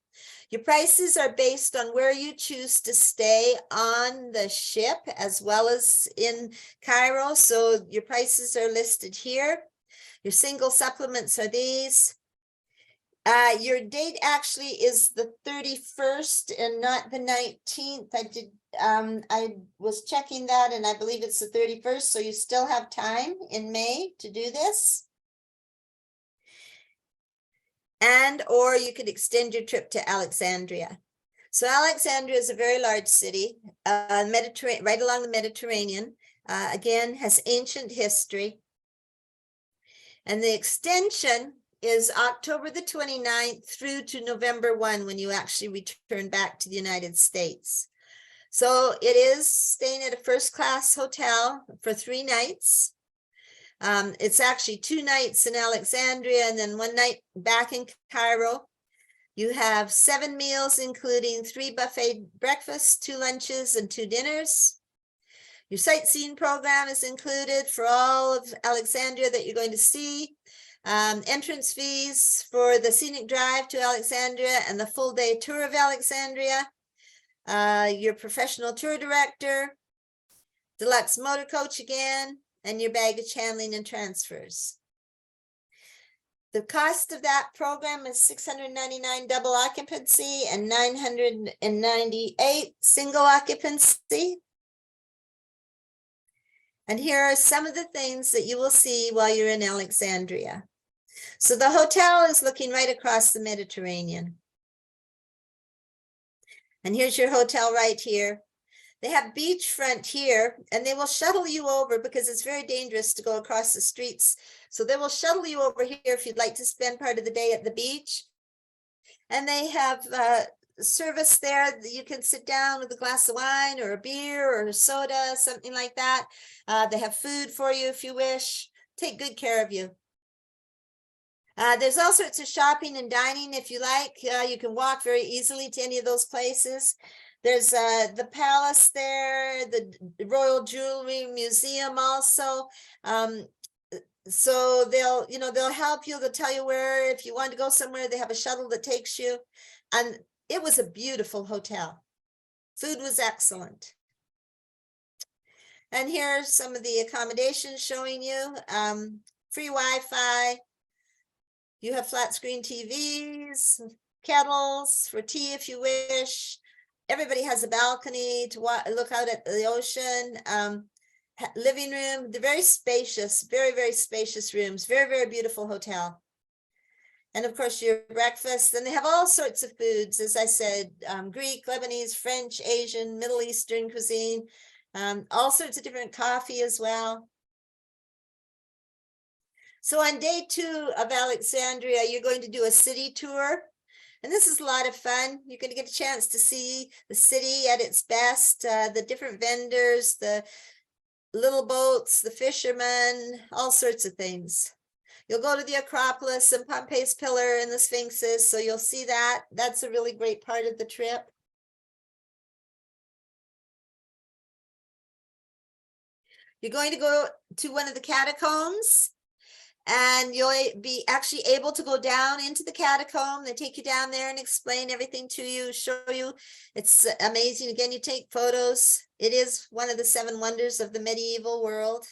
Your prices are based on where you choose to stay on the ship as well as in Cairo. So your prices are listed here. Your single supplements are these. Your date actually is the 31st and not the 19th. I was checking that and I believe it's the 31st. So you still have time in May to do this. And or you could extend your trip to Alexandria. So Alexandria is a very large city, right along the Mediterranean. Again, has ancient history. And the extension is October the 29th through to November 1, when you actually return back to the United States. So it is staying at a first-class hotel for 3 nights. It's actually 2 nights in Alexandria and then 1 night back in Cairo. You have 7 meals, including 3 buffet breakfasts, 2 lunches, and 2 dinners. Your sightseeing program is included for all of Alexandria that you're going to see. Entrance fees for the scenic drive to Alexandria and the full day tour of Alexandria. Your professional tour director, deluxe motor coach again, and your baggage handling and transfers. The cost of that program is $699 double occupancy and $998 single occupancy. And here are some of the things that you will see while you're in Alexandria. So the hotel is looking right across the Mediterranean. And here's your hotel right here. They have beachfront here, and they will shuttle you over because it's very dangerous to go across the streets. So they will shuttle you over here if you'd like to spend part of the day at the beach. And they have service there. You can sit down with a glass of wine or a beer or a soda, something like that. They have food for you if you wish. Take good care of you. There's all sorts of shopping and dining if you like. You can walk very easily to any of those places. There's the palace there, the Royal Jewelry Museum also. So they'll help you. They'll tell you where, if you want to go somewhere, they have a shuttle that takes you. And it was a beautiful hotel. Food was excellent. And here's some of the accommodations showing you. Free Wi-Fi. You have flat screen TVs, kettles for tea if you wish. Everybody has a balcony to look out at the ocean. Living room, they're very spacious, very, very spacious rooms. Very, very beautiful hotel. And of course, your breakfast, and they have all sorts of foods, as I said, Greek, Lebanese, French, Asian, Middle Eastern cuisine, all sorts of different coffee as well. So on day 2 of Alexandria, you're going to do a city tour. And this is a lot of fun. You're going to get a chance to see the city at its best, the different vendors, the little boats, the fishermen, all sorts of things. You'll go to the Acropolis and Pompey's Pillar and the Sphinxes, so you'll see that. That's a really great part of the trip. You're going to go to one of the catacombs, and you'll be actually able to go down into the catacomb. They take you down there and explain everything to you, show you. It's amazing. Again, you take photos. It is one of the 7 wonders of the medieval world.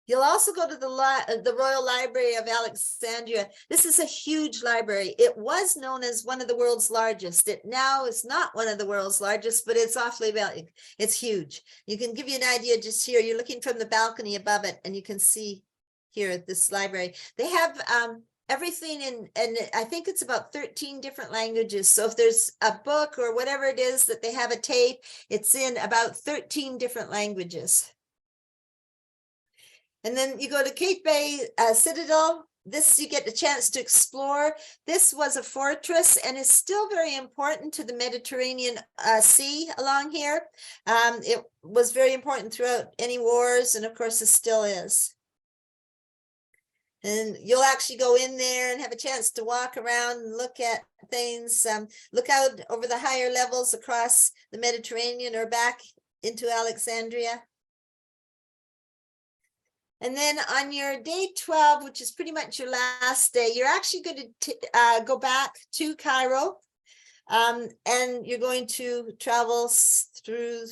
You'll also go to the Royal Library of Alexandria. This is a huge library. It was known as one of the world's largest. It now is not one of the world's largest, but it's awfully valuable. It's huge. You can give you an idea just here. You're looking from the balcony above it, and you can see here at this library. They have everything in, and I think it's about 13 different languages. So if there's a book or whatever it is that they have a tape, it's in about 13 different languages. And then you go to Cape Bay Citadel. This you get the chance to explore. This was a fortress and is still very important to the Mediterranean Sea along here. It was very important throughout any wars, and of course it still is. And you'll actually go in there and have a chance to walk around and look at things, look out over the higher levels across the Mediterranean or back into Alexandria. And then on your day 12, which is pretty much your last day, you're actually going to go back to Cairo, and you're going to travel through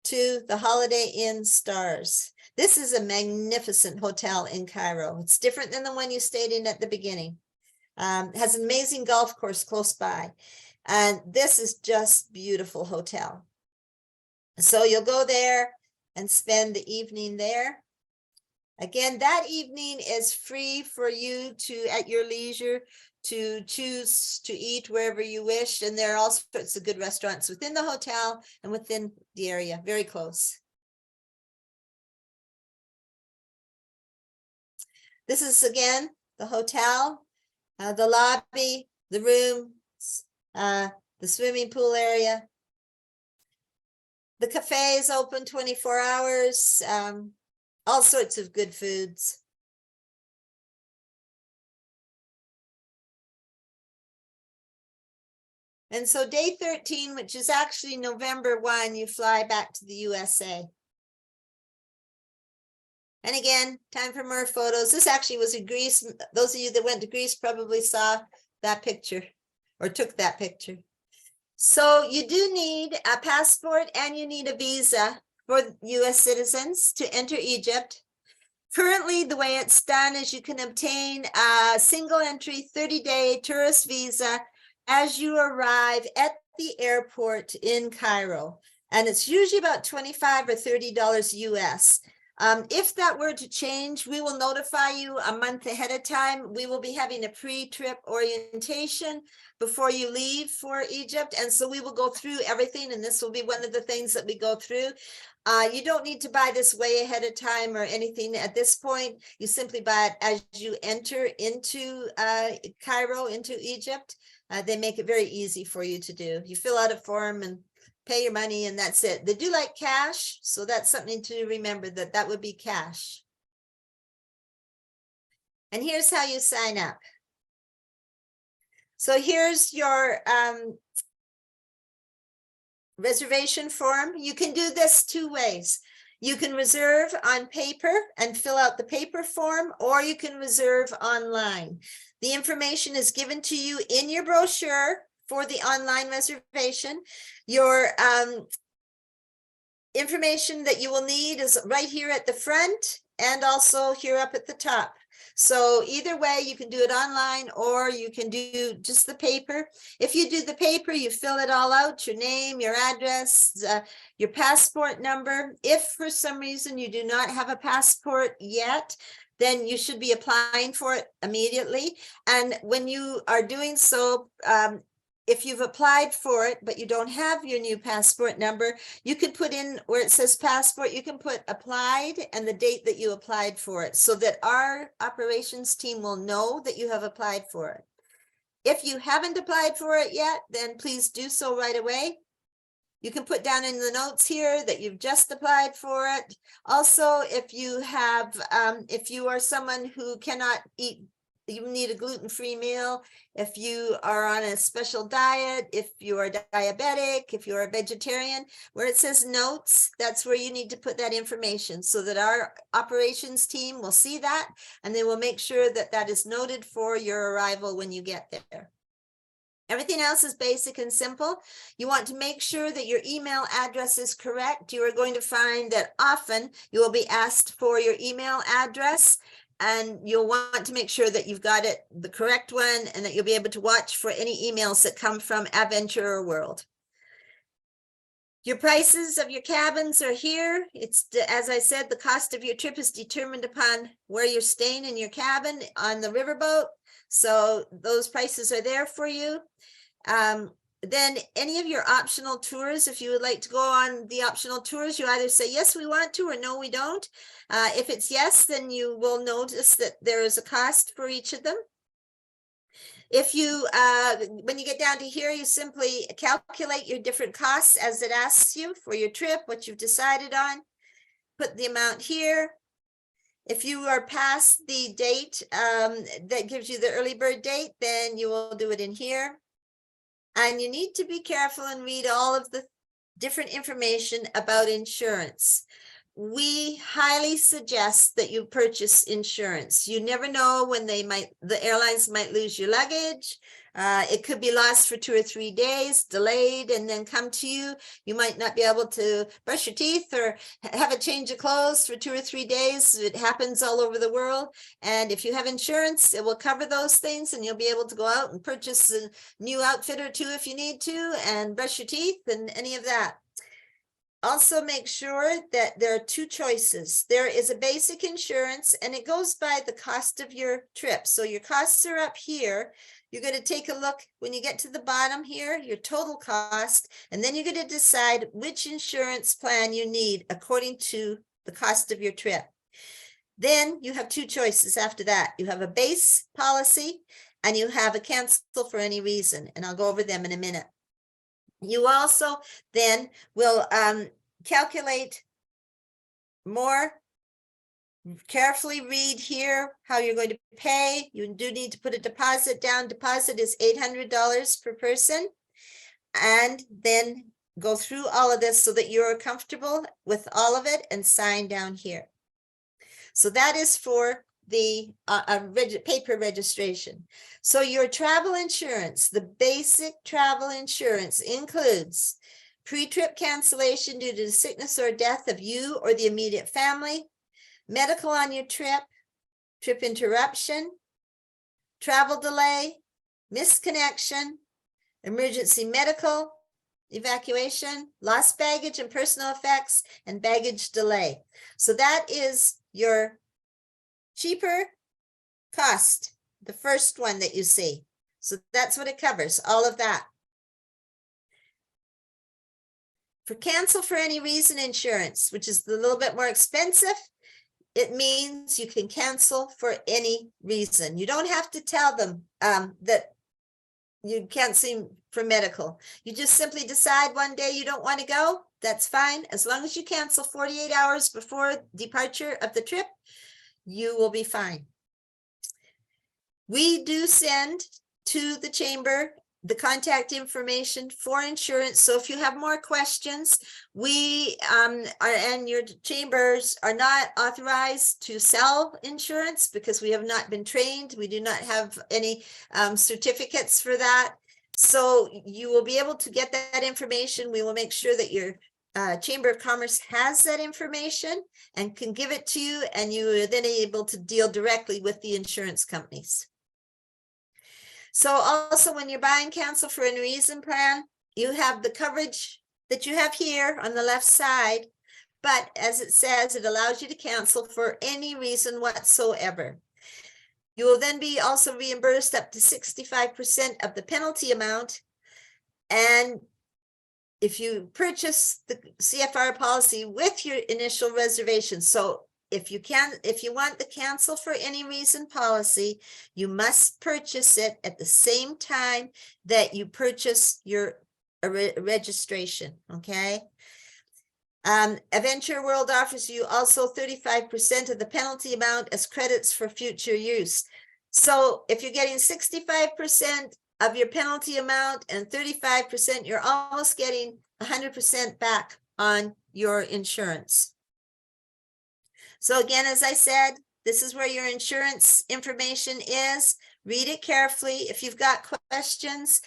to the Holiday Inn Stars. This is a magnificent hotel in Cairo. It's different than the one you stayed in at the beginning. It has an amazing golf course close by. And this is just beautiful hotel. So you'll go there and spend the evening there. Again, that evening is free for you to, at your leisure, to choose to eat wherever you wish. And there are all sorts of good restaurants within the hotel and within the area, very close. This is, again, the hotel, the lobby, the rooms, the swimming pool area. The cafe is open 24 hours, all sorts of good foods. And so day 13, which is actually November 1, you fly back to the USA. And again, time for more photos. This actually was in Greece. Those of you that went to Greece probably saw that picture or took that picture. So you do need a passport and you need a visa for US citizens to enter Egypt. Currently, the way it's done is you can obtain a single entry 30-day tourist visa as you arrive at the airport in Cairo. And it's usually about $25 or $30 US. If that were to change, we will notify you a month ahead of time. We will be having a pre-trip orientation before you leave for Egypt. And so we will go through everything, and this will be one of the things that we go through. You don't need to buy this way ahead of time or anything at this point. You simply buy it as you enter into Cairo, into Egypt. They make it very easy for you to do. You fill out a form and pay your money, and that's it. They do like cash, so that's something to remember, that that would be cash. And here's how you sign up. So here's your reservation form. You can do this 2 ways. You can reserve on paper and fill out the paper form, or you can reserve online. The information is given to you in your brochure for the online reservation. Your information that you will need is right here at the front and also here up at the top. So either way, you can do it online or you can do just the paper. If you do the paper, you fill it all out, your name, your address, your passport number. If for some reason you do not have a passport yet, then you should be applying for it immediately. And when you are doing so, if you've applied for it, but you don't have your new passport number, you can put in where it says passport, you can put applied and the date that you applied for it, so that our operations team will know that you have applied for it. If you haven't applied for it yet, then please do so right away. You can put down in the notes here that you've just applied for it. Also, if you have, if you are someone who cannot eat, you need a gluten-free meal, if you are on a special diet, if you are diabetic, if you're a vegetarian, where it says notes, that's where you need to put that information so that our operations team will see that, and they will make sure that that is noted for your arrival when you get there. Everything else is basic and simple. You want to make sure that your email address is correct. You are going to find that often you will be asked for your email address, and you'll want to make sure that you've got it, the correct one, and that you'll be able to watch for any emails that come from Adventurer World. Your prices of your cabins are here. It's, as I said, the cost of your trip is determined upon where you're staying in your cabin on the riverboat. So those prices are there for you. Then any of your optional tours, if you would like to go on the optional tours, you either say, yes, we want to, or no, we don't. If it's yes, then you will notice that there is a cost for each of them. If you, when you get down to here, you simply calculate your different costs as it asks you for your trip, what you've decided on, put the amount here. If you are past the date that gives you the early bird date, then you will do it in here. And you need to be careful and read all of the different information about insurance. We highly suggest that you purchase insurance. You never know when the airlines might lose your luggage. It could be lost for 2 or 3 days, delayed, and then come to you. You might not be able to brush your teeth or have a change of clothes for 2 or 3 days. It happens all over the world. And if you have insurance, it will cover those things, and you'll be able to go out and purchase a new outfit or two if you need to, and brush your teeth and any of that. Also, make sure that there are 2 choices. There is a basic insurance, and it goes by the cost of your trip. So your costs are up here. You're going to take a look when you get to the bottom here, your total cost, and then you're going to decide which insurance plan you need according to the cost of your trip. Then you have 2 choices after that. You have a base policy, and you have a cancel for any reason, and I'll go over them in a minute. You also then will calculate more, carefully read here how you're going to pay. You do need to put a deposit down. Deposit is $800 per person. And then go through all of this so that you're comfortable with all of it and sign down here. So that is for the paper registration. So your travel insurance, the basic travel insurance, includes pre-trip cancellation due to sickness or death of you or the immediate family, medical on your trip, trip interruption, travel delay, misconnection, emergency medical evacuation, lost baggage and personal effects, and baggage delay. So that is your cheaper cost, the first one that you see. So that's what it covers, all of that. For cancel for any reason insurance, which is a little bit more expensive, it means you can cancel for any reason. You don't have to tell them that you can't see for medical. You just simply decide one day you don't want to go. That's fine. As long as you cancel 48 hours before departure of the trip, you will be fine. We do send to the chamber the contact information for insurance. So if you have more questions, we and your chambers are not authorized to sell insurance because we have not been trained. We do not have any certificates for that. So you will be able to get that information. We will make sure that your Chamber of Commerce has that information and can give it to you, and you are then able to deal directly with the insurance companies. So also when you're buying cancel for any reason plan, you have the coverage that you have here on the left side but as it says, it allows you to cancel for any reason whatsoever. You will then be also reimbursed up to 65% of the penalty amount. And if you purchase the CFR policy with your initial reservation, so if you want the cancel for any reason policy, you must purchase it at the same time that you purchase your registration, okay? Adventure World offers you also 35% of the penalty amount as credits for future use. So if you're getting 65% of your penalty amount and 35%, you're almost getting 100% back on your insurance. So again, as I said, this is where your insurance information is. Read it carefully. If you've got questions,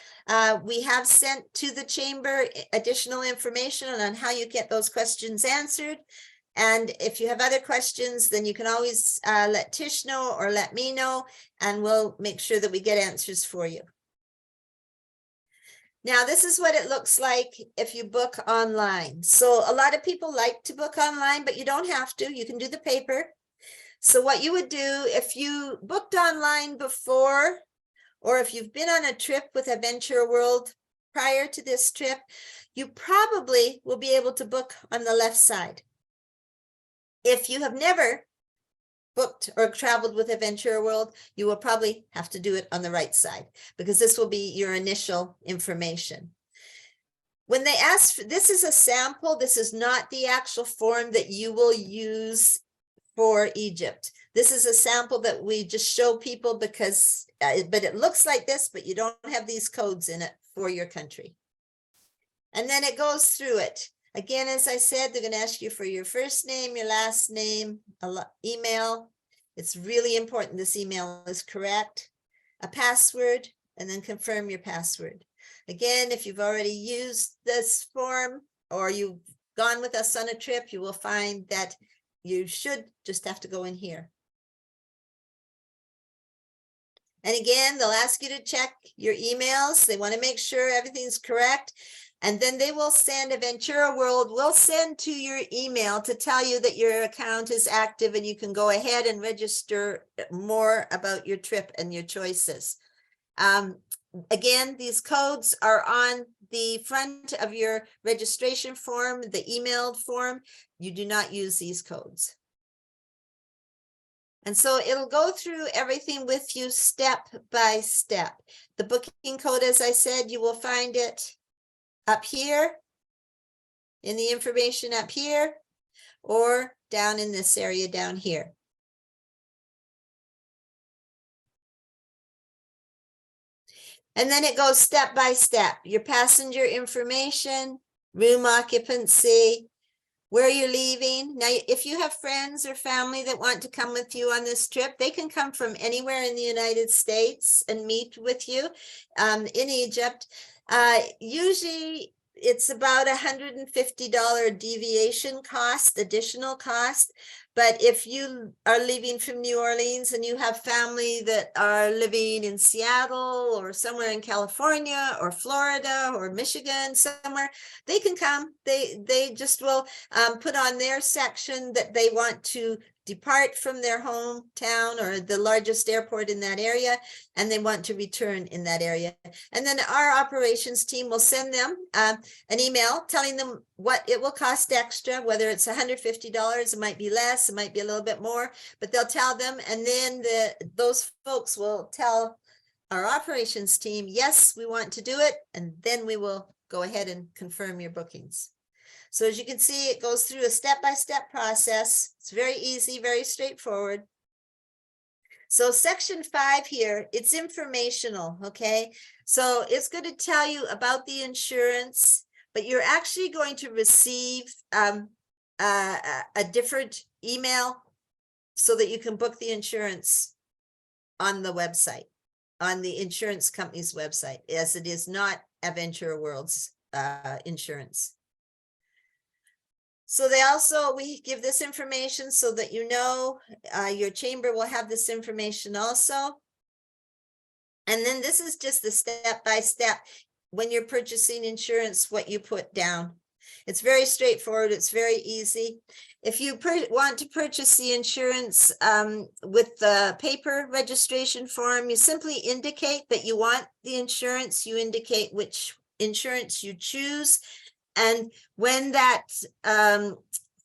we have sent to the chamber additional information on how you get those questions answered. And if you have other questions, then you can always let Tish know or let me know, and we'll make sure that we get answers for you. Now, this is what it looks like if you book online. So a lot of people like to book online, but you don't have to. You can do the paper. So what you would do if you booked online before, or if you've been on a trip with Adventure World prior to this trip, you probably will be able to book on the left side. If you have never booked or traveled with Adventure World, you will probably have to do it on the right side, because this will be your initial information. When they ask, this is a sample, this is not the actual form that you will use for Egypt. This is a sample that we just show people because, but it looks like this, but you don't have these codes in it for your country. And then it goes through it. Again, as I said, they're going to ask you for your first name, your last name, email. It's really important this email is correct, a password, and then confirm your password. Again, if you've already used this form or you've gone with us on a trip, you will find that you should just have to go in here. And again, they'll ask you to check your emails. They want to make sure everything's correct. And then they will send, Aventura World will send to your email to tell you that your account is active and you can go ahead and register more about your trip and your choices. Again, these codes are on the front of your registration form, the emailed form. You do not use these codes. And so it'll go through everything with you step by step. The booking code, as I said, you will find it up here in the information up here, or down in this area down here. And then it goes step by step. Your passenger information, room occupancy, where you're leaving. Now, if you have friends or family that want to come with you on this trip, they can come from anywhere in the United States and meet with you in Egypt. Usually it's about $150 deviation cost, additional cost. But if you are leaving from New Orleans and you have family that are living in Seattle or somewhere in California or Florida or Michigan, somewhere, they can come. They just will put on their section that they want to depart from their hometown or the largest airport in that area, and they want to return in that area. And then our operations team will send them an email telling them what it will cost extra, whether it's $150, it might be less, it might be a little bit more, but they'll tell them, and then those folks will tell our operations team, yes, we want to do it, and then we will go ahead and confirm your bookings. So as you can see, it goes through a step-by-step process. It's very easy, very straightforward. So section 5 here, it's informational, okay? So it's going to tell you about the insurance, but you're actually going to receive a different email so that you can book the insurance on the website, on the insurance company's website, as it is not Adventure World's insurance. So we give this information so that you know your chamber will have this information also. And then this is just the step-by-step when you're purchasing insurance, what you put down. It's very straightforward. It's very easy. If you want to purchase the insurance with the paper registration form, you simply indicate that you want the insurance. You indicate which insurance you choose. And when that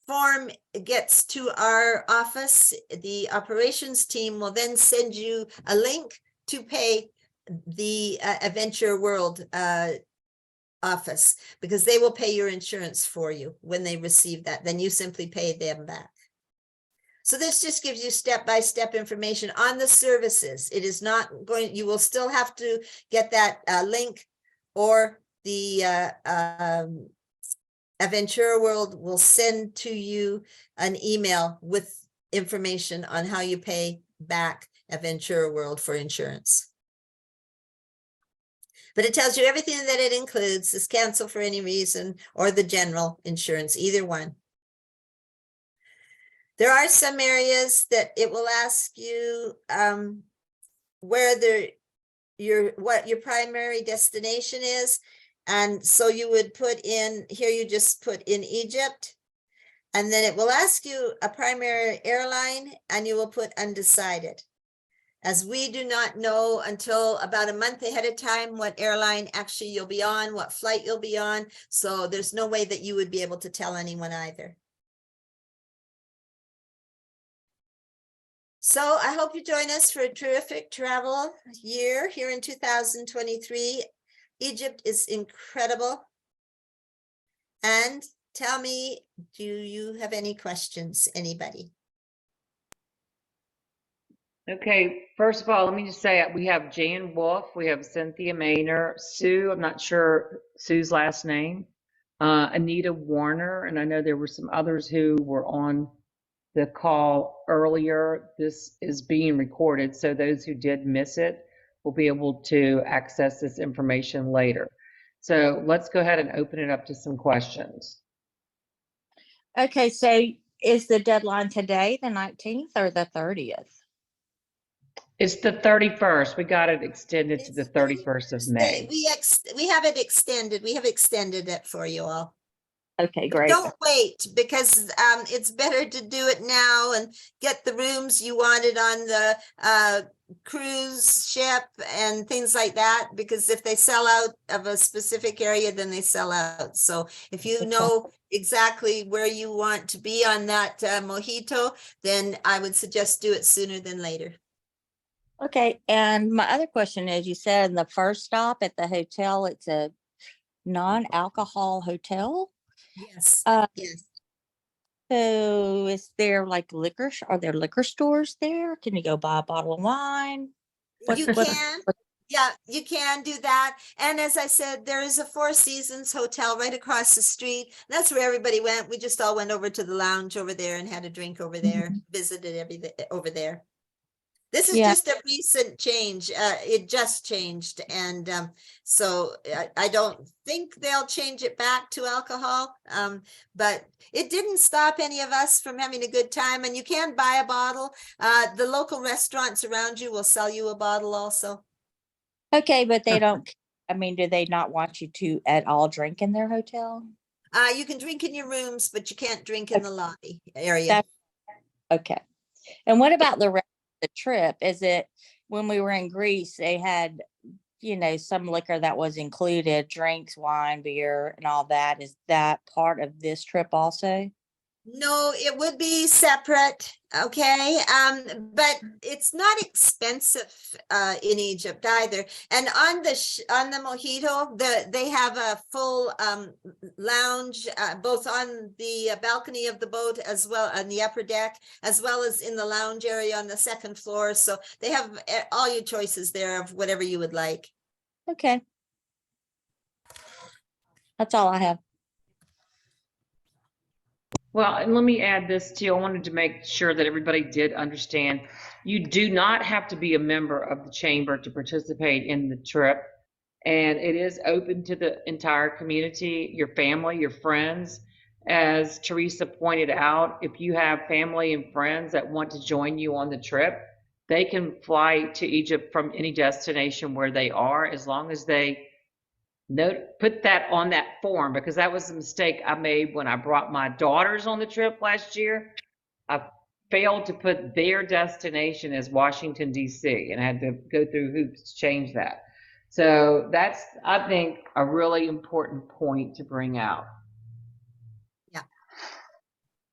form gets to our office, the operations team will then send you a link to pay the Adventure World office, because they will pay your insurance for you when they receive that. Then you simply pay them back. So this just gives you step-by-step information on the services. It is not going, you will still have to get that link, or the Aventura World will send to you an email with information on how you pay back Aventura World for insurance. But it tells you everything that it includes is cancel for any reason, or the general insurance, either one. There are some areas that it will ask you what your primary destination is. And so you would put in, here you just put in Egypt, and then it will ask you a primary airline, and you will put undecided. As we do not know until about a month ahead of time what airline actually you'll be on, what flight you'll be on. So there's no way that you would be able to tell anyone either. So I hope you join us for a terrific travel year here in 2023. Egypt is incredible. And tell me, do you have any questions, anybody? Okay, first of all, let me just say we have Jan Wolf, we have Cynthia Maynor, Sue, I'm not sure Sue's last name, Anita Warner, and I know there were some others who were on the call earlier. This is being recorded, so those who did miss it will be able to access this information later. So let's go ahead and open it up to some questions. Okay, so is the deadline today the 19th or the 30th? It's the 31st. We got it extended to the 31st of May. We have it extended. We have extended it for you all. Okay, great. Don't wait, because it's better to do it now and get the rooms you wanted on the cruise ship and things like that, because if they sell out of a specific area, then they sell out. So if you know exactly where you want to be on that mojito, then I would suggest do it sooner than later. Okay, and my other question is, you said in the first stop at the hotel, it's a non-alcohol hotel? Yes, yes. So is there like are there liquor stores there? Can you go buy a bottle of wine? You can. Yeah, you can do that. And as I said, there is a Four Seasons hotel right across the street. That's where everybody went. We just all went over to the lounge over there and had a drink over there, visited everything over there. This is just a recent change. It just changed. And so I don't think they'll change it back to alcohol. But it didn't stop any of us from having a good time. And you can buy a bottle. The local restaurants around you will sell you a bottle also. Okay, but they don't, I mean, do they not want you to at all drink in their hotel? You can drink in your rooms, but you can't drink in the lobby area. Okay. And what about the rest of the trip? Is it, when we were in Greece, they had, you know, some liquor that was included, drinks, wine, beer, and all that. Is that part of this trip also? No, it would be separate. Okay. But it's not expensive in Egypt either. And on the mojito, they have a full lounge both on the balcony of the boat, as well on the upper deck, as well as in the lounge area on the second floor. So they have all your choices there of whatever you would like. Okay. That's all I have. Well, and let me add this too. I wanted to make sure that everybody did understand. You do not have to be a member of the chamber to participate in the trip. And it is open to the entire community, your family, your friends. As Teresa pointed out, if you have family and friends that want to join you on the trip, they can fly to Egypt from any destination where they are, as long as they note, put that on that form, because that was a mistake I made when I brought my daughters on the trip last year. I failed to put their destination as Washington, D.C., and I had to go through hoops to change that. So that's, I think, a really important point to bring out.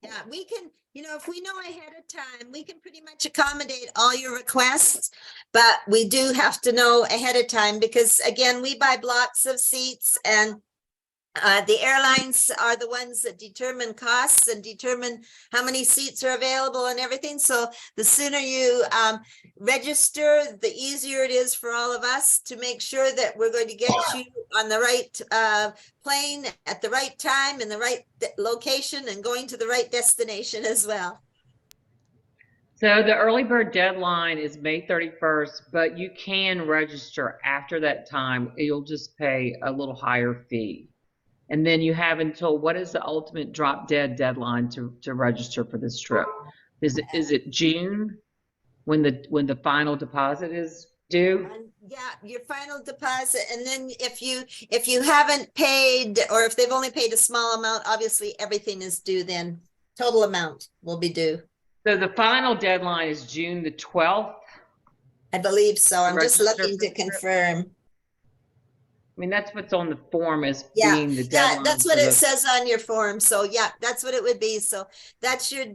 Yeah, we can, if we know ahead of time, we can pretty much accommodate all your requests. But we do have to know ahead of time because again, we buy blocks of seats and the airlines are the ones that determine costs and determine how many seats are available and everything. So the sooner you register, the easier it is for all of us to make sure that we're going to get you on the right plane at the right time in the right location and going to the right destination as well. So the early bird deadline is May 31st, but you can register after that time. You'll just pay a little higher fee. And then you have until, what is the ultimate drop dead deadline to register for this trip? Is it June when the final deposit is due? Yeah, your final deposit, and then if you haven't paid or if they've only paid a small amount, obviously everything is due then. Total amount will be due. So the final deadline is June the 12th. I believe so. I'm just Register looking for to the trip. confirm. I mean, that's what's on the form as Yeah, being the yeah, deadline. that's what for it the- says on your form. So yeah, that's what it would be. So that's your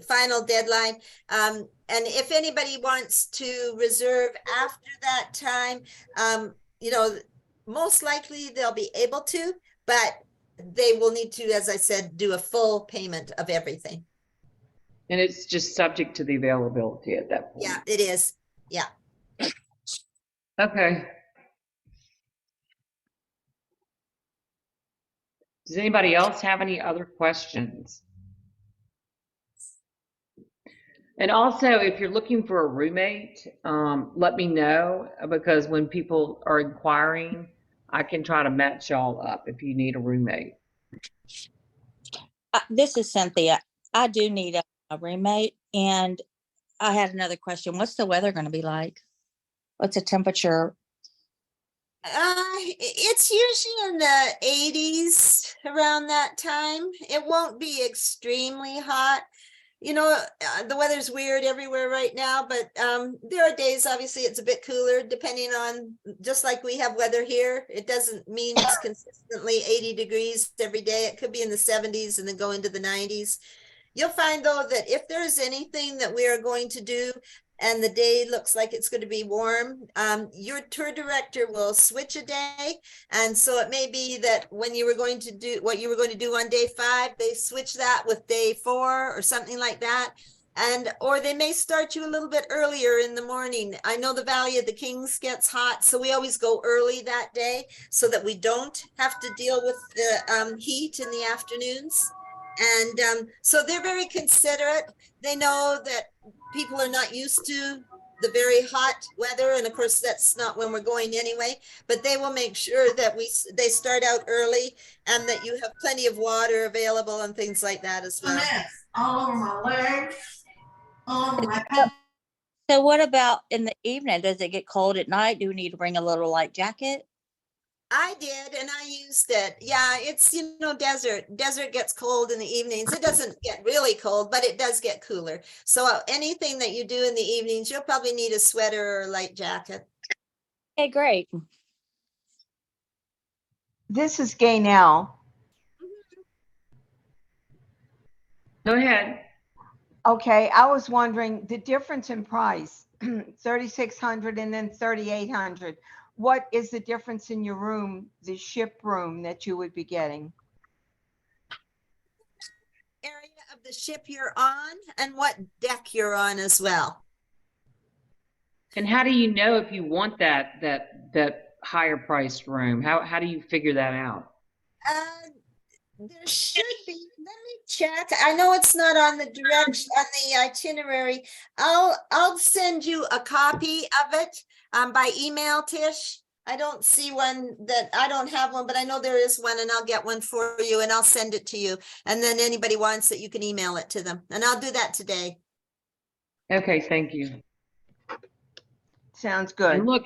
final deadline. And if anybody wants to reserve after that time, most likely they'll be able to, but they will need to, as I said, do a full payment of everything. And it's just subject to the availability at that point. Yeah, it is. Yeah. Okay. Does anybody else have any other questions? And also, if you're looking for a roommate, let me know, because when people are inquiring, I can try to match y'all up if you need a roommate. This is Cynthia. I do need a roommate, and I had another question. What's the weather going to be like? What's the temperature? It's usually in the 80s around that time. It won't be extremely hot. The weather's weird everywhere right now, but there are days, obviously, it's a bit cooler depending on, just like we have weather here. It doesn't mean it's consistently 80 degrees every day. It could be in the 70s and then go into the 90s. You'll find, though, that if there's anything that we are going to do and the day looks like it's going to be warm, your tour director will switch a day. And so it may be that when you were going to do what you were going to do on day 5, they switch that with day 4 or something like that. Or they may start you a little bit earlier in the morning. I know the Valley of the Kings gets hot, so we always go early that day so that we don't have to deal with the heat in the afternoons. And so they're very considerate. They know that people are not used to the very hot weather, and of course that's not when we're going anyway, but they will make sure that they start out early and that you have plenty of water available and things like that as well. All over my legs, all over my So what about in the evening? Does it get cold at night? Do we need to bring a little light jacket? I did, and I used it. Yeah, it's, desert. Desert gets cold in the evenings. It doesn't get really cold, but it does get cooler. So anything that you do in the evenings, you'll probably need a sweater or a light jacket. Okay, great. This is Gaynell. Go ahead. Okay, I was wondering the difference in price, 3,600 and then 3,800. What is the difference in your room, the ship room that you would be getting? Area of the ship you're on and what deck you're on as well. And how do you know if you want that higher priced room? How do you figure that out? There should be, let me check. I know it's not on the itinerary. I'll send you a copy of it by email, Tish. I don't see one I don't have one, but I know there is one, and I'll get one for you and I'll send it to you. And then anybody wants it, you can email it to them, and I'll do that today. Okay, thank you. Sounds And good. look,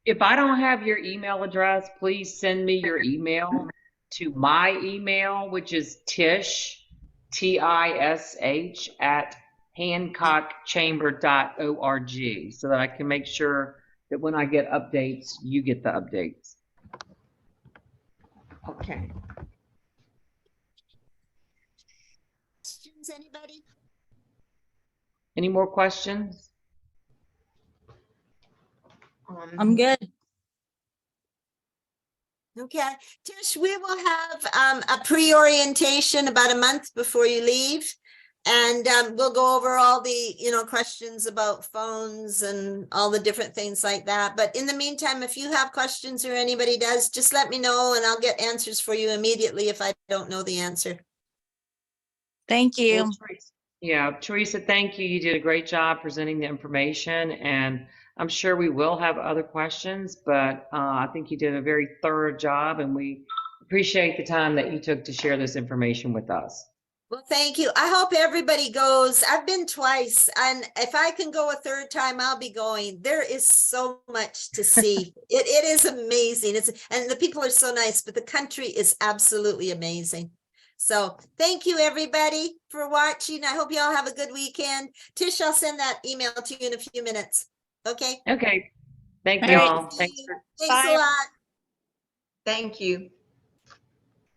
If I don't have your email address, please send me your email to my email, which is Tish, TISH, at hancockchamber.org, so that I can make sure that when I get updates, you get the updates. Okay. Questions, anybody? Any more questions? I'm good. Okay, Tish, we will have a pre-orientation about a month before you leave. And we'll go over all the, questions about phones and all the different things like that. But in the meantime, if you have questions or anybody does, just let me know and I'll get answers for you immediately if I don't know the answer. Thank you. Well, yeah, Teresa, thank you. You did a great job presenting the information, and I'm sure we will have other questions, but I think you did a very thorough job, and we appreciate the time that you took to share this information with us. Well, thank you. I hope everybody goes. I've been twice, and if I can go a third time, I'll be going. There is so much to see. It is amazing. And the people are so nice, but the country is absolutely amazing. So thank you, everybody, for watching. I hope you all have a good weekend. Tish, I'll send that email to you in a few minutes. Okay. Okay. Thank All you right. all. Thanks for Thanks Bye. a lot. Thank you.